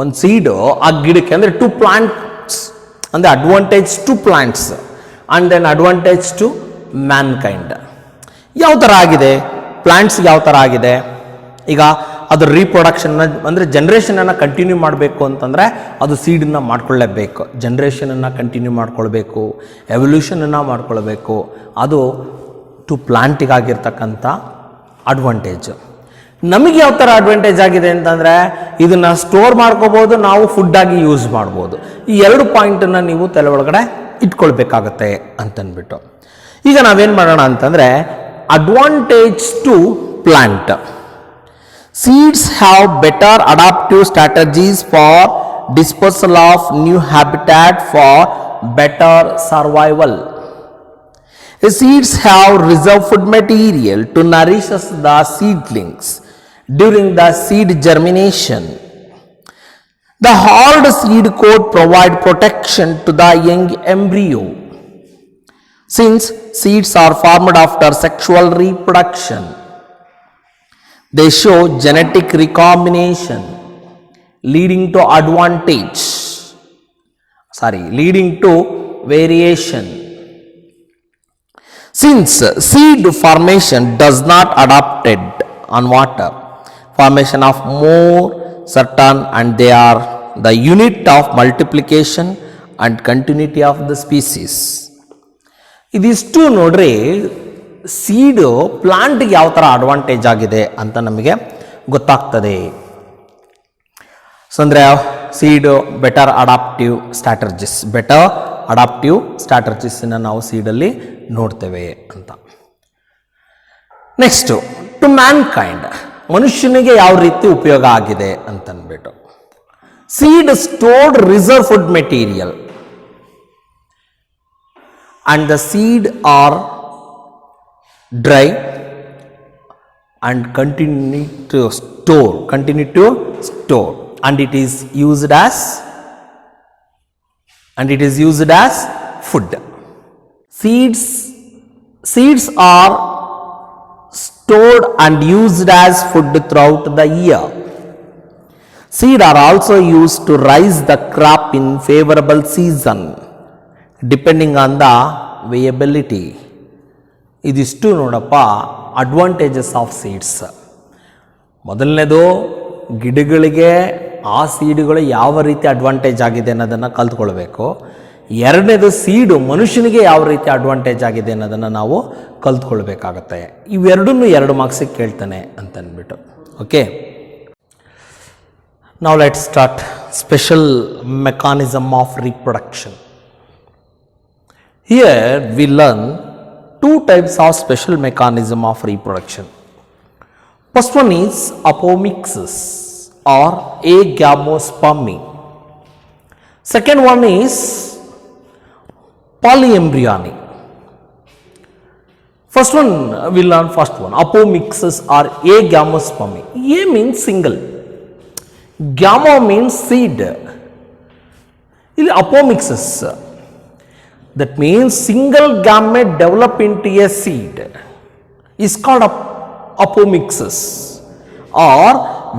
ಒಂದು ಸೀಡು ಆ ಗಿಡಕ್ಕೆ ಅಂದರೆ 2 ಪ್ಲಾಂಟ್ಸ್ ಅಂದರೆ advantage to plants and then advantage to mankind. ಯಾವ ಥರ ಆಗಿದೆ, ಪ್ಲಾಂಟ್ಸ್ಗೆ ಯಾವ ಥರ ಆಗಿದೆ, ಈಗ ಅದು ರೀಪ್ರೊಡಕ್ಷನ್ ಅಂದರೆ ಜನ್ರೇಷನನ್ನು ಕಂಟಿನ್ಯೂ ಮಾಡಬೇಕು ಅಂತಂದರೆ ಅದು ಸೀಡನ್ನು ಮಾಡ್ಕೊಳ್ಳೇಬೇಕು, ಜನ್ರೇಷನನ್ನು ಕಂಟಿನ್ಯೂ ಮಾಡ್ಕೊಳ್ಬೇಕು, ಎವಲ್ಯೂಷನನ್ನು ಮಾಡ್ಕೊಳ್ಬೇಕು. ಅದು ಟು ಪ್ಲಾಂಟಿಗಾಗಿರ್ತಕ್ಕಂಥ ಅಡ್ವಾಂಟೇಜ್. ನಮಗೆ ಯಾವ ಥರ ಅಡ್ವಾಂಟೇಜ್ ಆಗಿದೆ ಅಂತಂದರೆ ಇದನ್ನು ಸ್ಟೋರ್ ಮಾಡ್ಕೋಬೋದು, ನಾವು ಫುಡ್ಡಾಗಿ ಯೂಸ್ ಮಾಡ್ಬೋದು. ಈ 2 ಪಾಯಿಂಟನ್ನು ನೀವು ತಲೆ ಒಳಗಡೆ ಇಟ್ಕೊಳ್ಬೇಕಾಗತ್ತೆ ಅಂತಂದ್ಬಿಟ್ಟು. ಈಗ ನಾವೇನು ಮಾಡೋಣ ಅಂತಂದರೆ advantage to plant. Seeds have better adaptive strategies for dispersal of new habitat for better survival. The seeds have reserve food material to nourish the seedlings during the seed germination. The hard seed coat provide protection to the young embryo. Since seeds are formed after sexual reproduction, they show genetic recombination leading to variation. Since seed formation does not adapted on water, formation of more certain, and they are the unit of multiplication and continuity of the species. ಇದಿಷ್ಟು ನೋಡ್ರಿ, ಸೀಡು ಪ್ಲಾಂಟ್ಗೆ ಯಾವ ಥರ advantage ಆಗಿದೆ ಅಂತ ನಮಗೆ ಗೊತ್ತಾಗ್ತದೆ. So ಅಂದರೆ ಸೀಡು better adaptive ಸ್ಟ್ರಾಟರ್ಜಿಸನ್ನು ನಾವು ಸೀಡಲ್ಲಿ ನೋಡ್ತೇವೆ ಅಂತ. ನೆಕ್ಸ್ಟು ಟು ಮ್ಯಾನ್ಕೈಂಡ್, ಮನುಷ್ಯನಿಗೆ ಯಾವ ರೀತಿ ಉಪಯೋಗ ಆಗಿದೆ ಅಂತಂದ್ಬಿಟ್ಟು. Seed stored reserve food material and the seed are dry and continue to store, and it is used as food. Seeds are stored and used as food throughout the year. Seed are also used to raise the crop in favorable season depending on the viability. ಇದಿಷ್ಟು ನೋಡಪ್ಪ advantages of seeds. ಮೊದಲನೇದು ಗಿಡಗಳಿಗೆ ಆ ಸೀಡುಗಳು ಯಾವ ರೀತಿ advantage ಆಗಿದೆ ಅನ್ನೋದನ್ನು ಕಲ್ತ್ಕೊಳ್ಬೇಕು. ಎರಡನೇದು ಸೀಡು ಮನುಷ್ಯನಿಗೆ ಯಾವ ರೀತಿ ಅಡ್ವಾಂಟೇಜ್ ಆಗಿದೆ ಅನ್ನೋದನ್ನು ನಾವು ಕಲ್ತ್ಕೊಳ್ಬೇಕಾಗತ್ತೆ. ಇವೆರಡನ್ನೂ 2 ಮಾರ್ಕ್ಸಿಗೆ ಕೇಳ್ತಾನೆ ಅಂತ ಅಂದ್ಬಿಟ್ಟು. Okay, now let's start special mechanism of reproduction. Here we learn 2 types of special mechanism of reproduction. First one is apomixis or agamospermy. Second one is polyembryony. First one we learn first one, apomixis or agamospermy. A means single, gamma means seed. Ili apomixis, that means single gamete develop into a seed is called apomixis. Or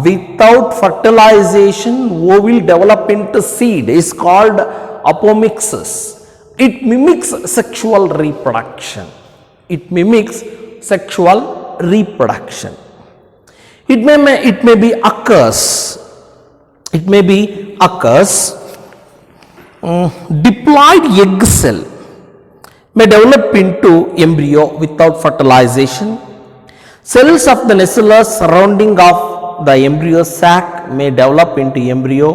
without fertilization ovule develop into seed is called apomixis. It mimics sexual reproduction. It mimics sexual reproduction. It may be occurs. It may be occurs. Diploid egg cell may develop into embryo without fertilization. Cells of the nucellus surrounding of the embryo sac may develop into embryo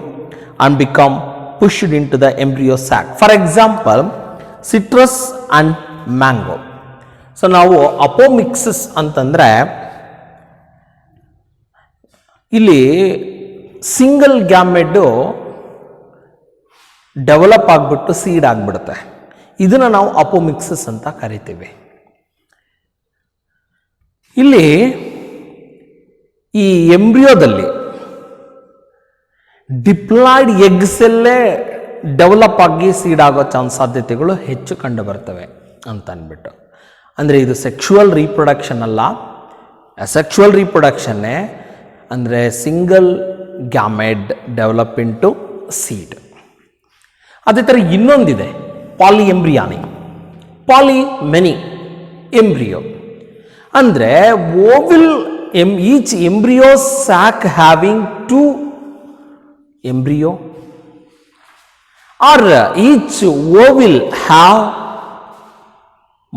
and become pushed into the embryo sac. For example, citrus and mango. So ನಾವು apomixis ಅಂತಂದರೆ ಇಲ್ಲಿ single ಗ್ಯಾಮೆಟು develop ಆಗಿಬಿಟ್ಟು seed ಆಗಿಬಿಡುತ್ತೆ. ಇದನ್ನು ನಾವು apomixis ಅಂತ ಕರಿತೀವಿ. ಇಲ್ಲಿ ಈ ಎಂಬ್ರಿಯೋದಲ್ಲಿ ಡಿಪ್ಲಾಯ್ಡ್ ಎಗ್ ಸೆಲ್ಲೇ ಡೆವಲಪ್ ಆಗಿ ಸೀಡ್ ಆಗೋ ಸಾಧ್ಯತೆಗಳು ಹೆಚ್ಚು ಕಂಡು ಬರ್ತವೆ ಅಂತ ಅಂದ್ಬಿಟ್ಟು. ಅಂದರೆ ಇದು ಸೆಕ್ಷುವಲ್ ರೀಪ್ರೊಡಕ್ಷನ್ ಅಲ್ಲ, ಅಸೆಕ್ಷುವಲ್ ರೀಪ್ರೊಡಕ್ಷನ್ನೇ. ಅಂದರೆ ಸಿಂಗಲ್ ಗ್ಯಾಮೆಡ್ ಡೆವಲಪ್ ಇಂಟು ಸೀಡ್. ಅದೇ ಥರ ಇನ್ನೊಂದಿದೆ ಪಾಲಿಎಂಬ್ರಿಯಾನಿ, ಪಾಲಿಮೆನಿ ಎಂಬ್ರಿಯೋ. ಅಂದರೆ ಓವಿಲ್ each embryo sack having 2 embryo or each ovule have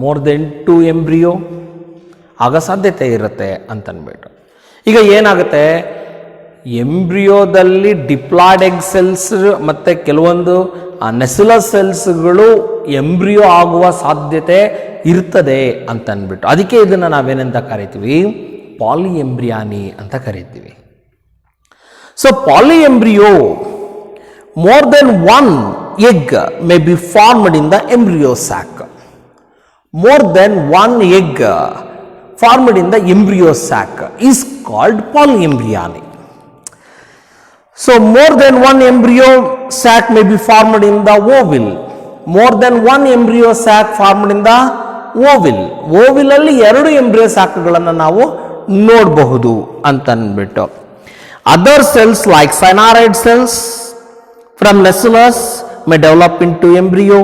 more than 2 embryo ಆಗ ಸಾಧ್ಯತೆ ಇರುತ್ತೆ ಅಂತನ್ಬಿಟ್ಟು. ಈಗ ಏನಾಗುತ್ತೆ, ಎಂಬ್ರಿಯೋದಲ್ಲಿ ಡಿಪ್ಲಾಯ್ಡ್ ಎಗ್ ಸೆಲ್ಸ್ ಮತ್ತು ಕೆಲವೊಂದು ನೆಸುಲಸ್ ಸೆಲ್ಸ್ಗಳು ಎಂಬ್ರಿಯೋ ಆಗುವ ಸಾಧ್ಯತೆ ಇರ್ತದೆ ಅಂತನ್ಬಿಟ್ಟು. ಅದಕ್ಕೆ ಇದನ್ನು ನಾವೇನಂತ ಕರಿತೀವಿ, ಪಾಲಿಎಂಬ್ರಿಯಾನಿ ಅಂತ ಕರಿತೀವಿ. So polyembryo, more than one egg may be formed in the embryo sac. More than one egg formed in the embryo sac is called polyembryony. So more than one embryo sac may be formed in the ovule. More than one embryo sac formed in the ovule. Ovule ಅಲ್ಲಿ 2 embryo sac-ಗಳನ್ನು ನಾವು ನೋಡಬಹುದು ಅಂತನ್ಬಿಟ್ಟು. Other cells like cynaroid cells from nucellus may develop into embryo.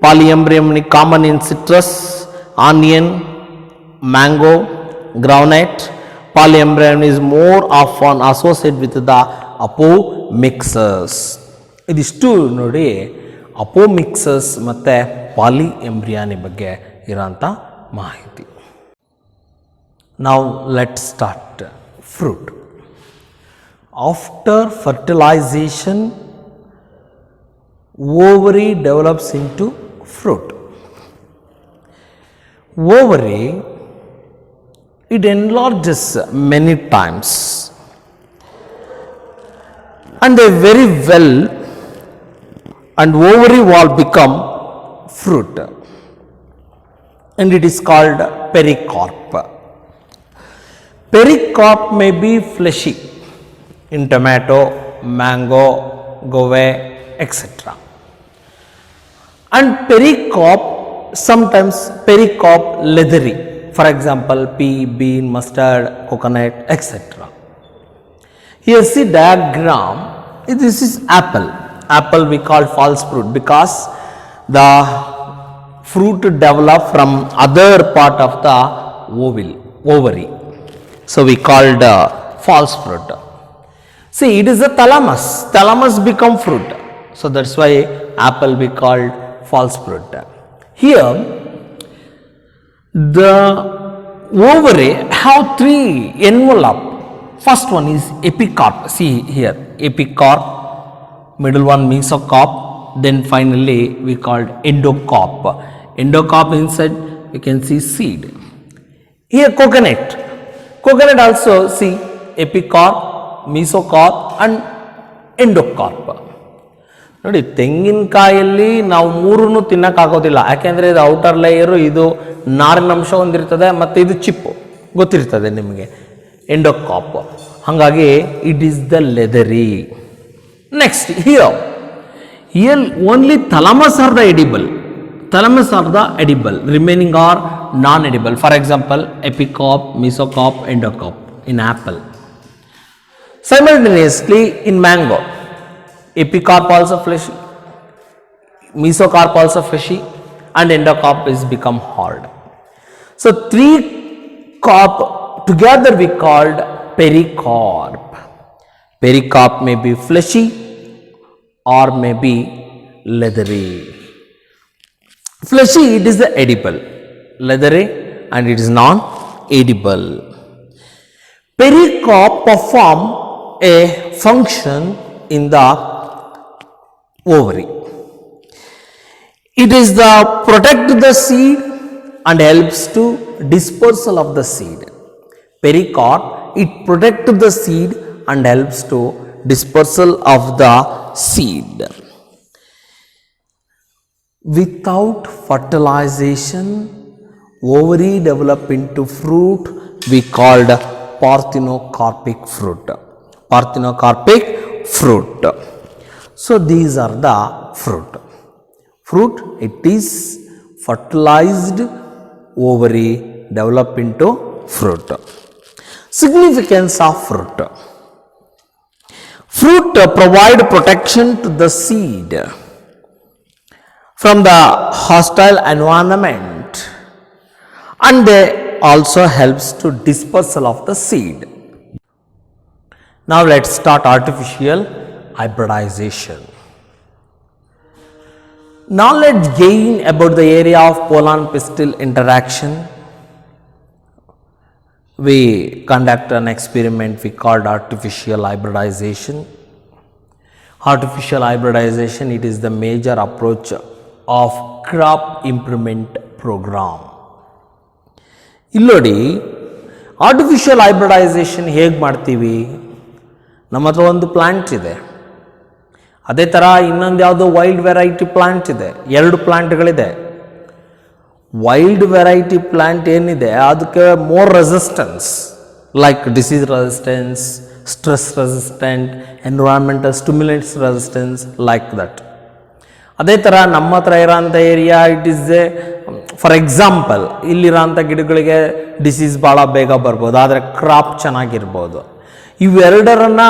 Polyembryony common in citrus, onion, mango, groundnut. Polyembryony is more often associated with the apomixis. ಇದಿಷ್ಟು ನೋಡಿ ಅಪೋಮಿಕ್ಸಸ್ ಮತ್ತು ಪಾಲಿಎಂಬ್ರಿಯಾನಿ ಬಗ್ಗೆ ಇರೋಂಥ ಮಾಹಿತಿ. Now let's start fruit. After fertilization, ovary develops into fruit. Ovary, it enlarges many times and they very well, and ovary wall become fruit, and it is called pericarp. Pericarp may be fleshy in tomato, mango, guava, etc. And pericarp, sometimes pericarp leathery, for example pea, bean, mustard, coconut, etc. Here see diagram. This is apple. Apple we call false fruit because the fruit develop from other part of the ovary. So we called false fruit. See, it is a thalamus. Thalamus become fruit. So that's why apple we called false fruit. Here the ovary have three envelope. First one is epicarp. See here, epicarp. Middle one mesocarp. Then finally we called endocarp. Endocarp inside you can see seed. Here coconut. Coconut also see epicarp, mesocarp and endocarp. ನೋಡಿ, ತೆಂಗಿನಕಾಯಲ್ಲಿ ನಾವು ಮೂರನ್ನು ತಿನ್ನಕ್ಕಾಗೋದಿಲ್ಲ. ಯಾಕೆಂದರೆ ಇದು outer layer, ಇದು ನಾರಿನಂಶ ಹೊಂದಿರ್ತದೆ ಮತ್ತು ಇದು ಚಿಪ್ಪು ಗೊತ್ತಿರ್ತದೆ ನಿಮಗೆ, ಎಂಡೋಕಾಪ್. ಹಾಗಾಗಿ it is the leathery. Next here only thalamus are the edible. Thalamus are the edible, remaining are non edible. For example epicarp, mesocarp, endocarp in apple. Simultaneously in mango, epicarp also fleshy, mesocarp also fleshy, and endocarp is become hard. So three carp together we called pericarp. Pericarp may be fleshy or may be leathery. Fleshy, it is the edible. Leathery, and it is non-edible. Pericarp perform a function in the ovary. It is the protect the seed and helps to dispersal of the seed. Pericarp, it protect the seed and helps to dispersal of the seed. Without fertilization, ovary develop into fruit we called parthenocarpic fruit. Parthenocarpic fruit. So these are the fruit. Fruit, it is fertilized ovary develop into fruit. Significance of fruit. Fruit provide protection to the seed from the hostile environment, and they also helps to dispersal of the seed. Now let's start artificial hybridization. Knowledge gain about the area of pollen pistil interaction. We conduct an experiment we called artificial hybridization. Artificial hybridization, it is the major approach of crop improvement program. ಇಲ್ಲೋಡಿ, artificial hybridization ಹೇಗೆ ಮಾಡ್ತೀವಿ? ನಮ್ಮ ಹತ್ರ ಒಂದು plant ಇದೆ, ಅದೇ ಥರ ಇನ್ನೊಂದು ಯಾವುದೋ ವೈಲ್ಡ್ ವೆರೈಟಿ ಪ್ಲಾಂಟ್ ಇದೆ. 2 ಪ್ಲಾಂಟ್ಗಳಿದೆ. ವೈಲ್ಡ್ ವೆರೈಟಿ ಪ್ಲಾಂಟ್ ಏನಿದೆ ಅದಕ್ಕೆ more resistance, like disease resistance, stress resistant, environmental stimulants resistance, like that. ಅದೇ ಥರ ನಮ್ಮ ಹತ್ರ ಇರೋಂಥ area it is a, for example ಇಲ್ಲಿರೋಂಥ ಗಿಡಗಳಿಗೆ ಡಿಸೀಸ್ ಭಾಳ ಬೇಗ ಬರ್ಬೋದು, ಆದರೆ ಕ್ರಾಪ್ ಚೆನ್ನಾಗಿರ್ಬೋದು. ಇವೆರಡರನ್ನ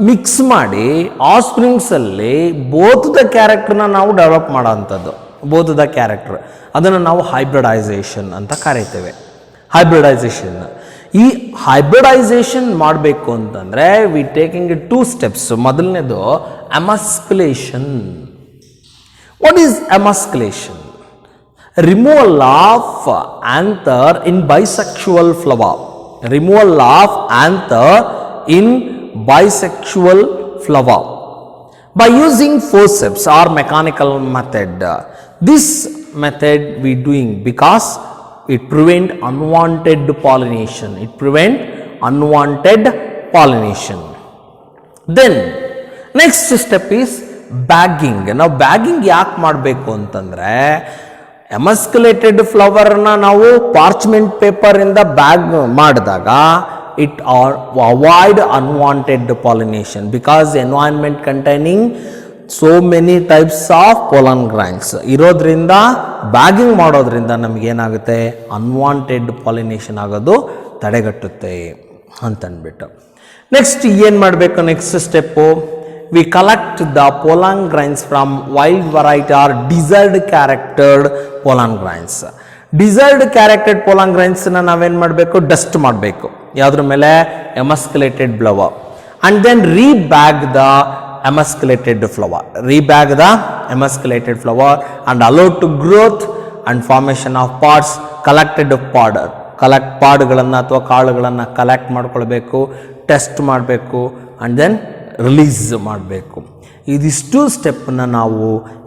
ಮಿಕ್ಸ್ ಮಾಡಿ ಆ ಸ್ಪ್ರಿಂಗ್ಸಲ್ಲಿ ಬೋತ್ ದ ಕ್ಯಾರೆಕ್ಟರ್ನ ನಾವು ಡೆವಲಪ್ ಮಾಡೋ ಅಂಥದ್ದು. ಬೋತ್ ದ ಕ್ಯಾರೆಕ್ಟರ್, ಅದನ್ನು ನಾವು ಹೈಬ್ರಿಡೈಸೇಷನ್ ಅಂತ ಕರಿತೇವೆ. ಹೈಬ್ರಿಡೈಸೇಷನ್, ಈ ಹೈಬ್ರಿಡೈಸೇಷನ್ ಮಾಡಬೇಕು ಅಂತಂದರೆ ವಿ ಟೇಕಿಂಗ್ 2 ಸ್ಟೆಪ್ಸ್. ಮೊದಲನೇದು emasculation. What is emasculation? Removal of anther in bisexual flower. Removal of anther in bisexual flower by using forceps or mechanical method. This method we doing because it prevent unwanted pollination. It prevent unwanted pollination. Then next step is bagging. Now bagging ಯಾಕೆ ಮಾಡಬೇಕು ಅಂತಂದರೆ, ಎಮಸ್ಕ್ಯುಲೇಟೆಡ್ ಫ್ಲವರ್ನ ನಾವು parchment ಪೇಪರಿಂದ bag ಮಾಡಿದಾಗ it avoid unwanted pollination because environment containing so many types of pollen grains ಇರೋದ್ರಿಂದ bagging ಮಾಡೋದ್ರಿಂದ ನಮಗೇನಾಗುತ್ತೆ, unwanted pollination ಆಗೋದು ತಡೆಗಟ್ಟುತ್ತೆ ಅಂತಂದ್ಬಿಟ್ಟು. Next ಏನು ಮಾಡಬೇಕು? Next step, we collect the pollen grains from wild variety or desired charactered pollen grains. Desired charactered pollen ಗ್ರೈನ್ಸ್ನ ನಾವೇನು ಮಾಡಬೇಕು? Dust ಮಾಡಬೇಕು. ಯಾವುದ್ರ ಮೇಲೆ? Emasculated flower. And then rebag the emasculated flower. Rebag the emasculated flower and allow to growth and formation of pods. Collected pod. Collect ಪಾಡ್ಗಳನ್ನು ಅಥವಾ ಕಾಳುಗಳನ್ನು collect ಮಾಡ್ಕೊಳ್ಬೇಕು, test ಮಾಡಬೇಕು ಆ್ಯಂಡ್ ದೆನ್ ರಿಲೀಸ್ ಮಾಡಬೇಕು. ಇದಿಷ್ಟು ಸ್ಟೆಪ್ಪನ್ನ ನಾವು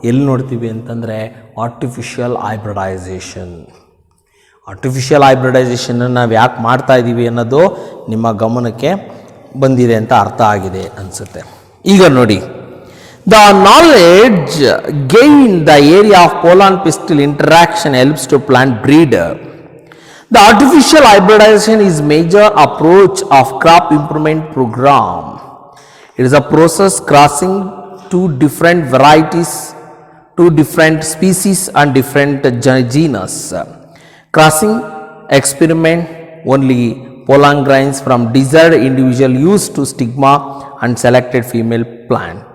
ಎಲ್ಲಿ ನೋಡ್ತೀವಿ ಅಂತಂದರೆ ಆರ್ಟಿಫಿಷಿಯಲ್ ಹೈಬ್ರಿಡೈಸೇಷನ್. ಆರ್ಟಿಫಿಷಿಯಲ್ ಹೈಬ್ರಿಡೈಸೇಷನ್ನ ನಾವು ಯಾಕೆ ಮಾಡ್ತಾ ಇದ್ದೀವಿ ಅನ್ನೋದು ನಿಮ್ಮ ಗಮನಕ್ಕೆ ಬಂದಿದೆ ಅಂತ ಅರ್ಥ ಆಗಿದೆ ಅನಿಸುತ್ತೆ. ಈಗ ನೋಡಿ, the knowledge gain in the area of pollen pistil interaction helps to plant breeder. The artificial hybridization is major approach of crop improvement program. It is a process crossing two different varieties, two different species and different genus. Crossing experiment only pollen grains from desired individual used to stigma and selected female plant.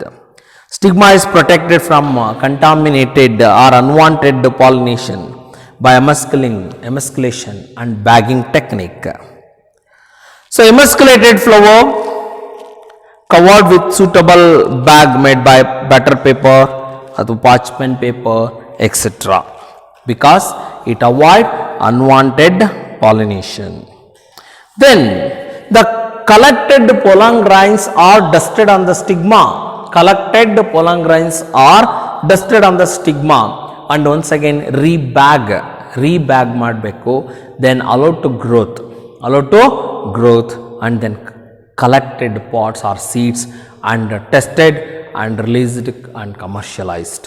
Stigma is protected from contaminated or unwanted pollination by emasculation and bagging technique. So emasculated flower covered with suitable bag made by butter paper or parchment paper etc. because it avoid unwanted pollination. Then the collected pollen grains are dusted on the stigma. Collected pollen grains are dusted on the stigma and once again rebag ಮಾಡಬೇಕು. then allow to growth and then collected pods or seeds and tested and released and commercialized.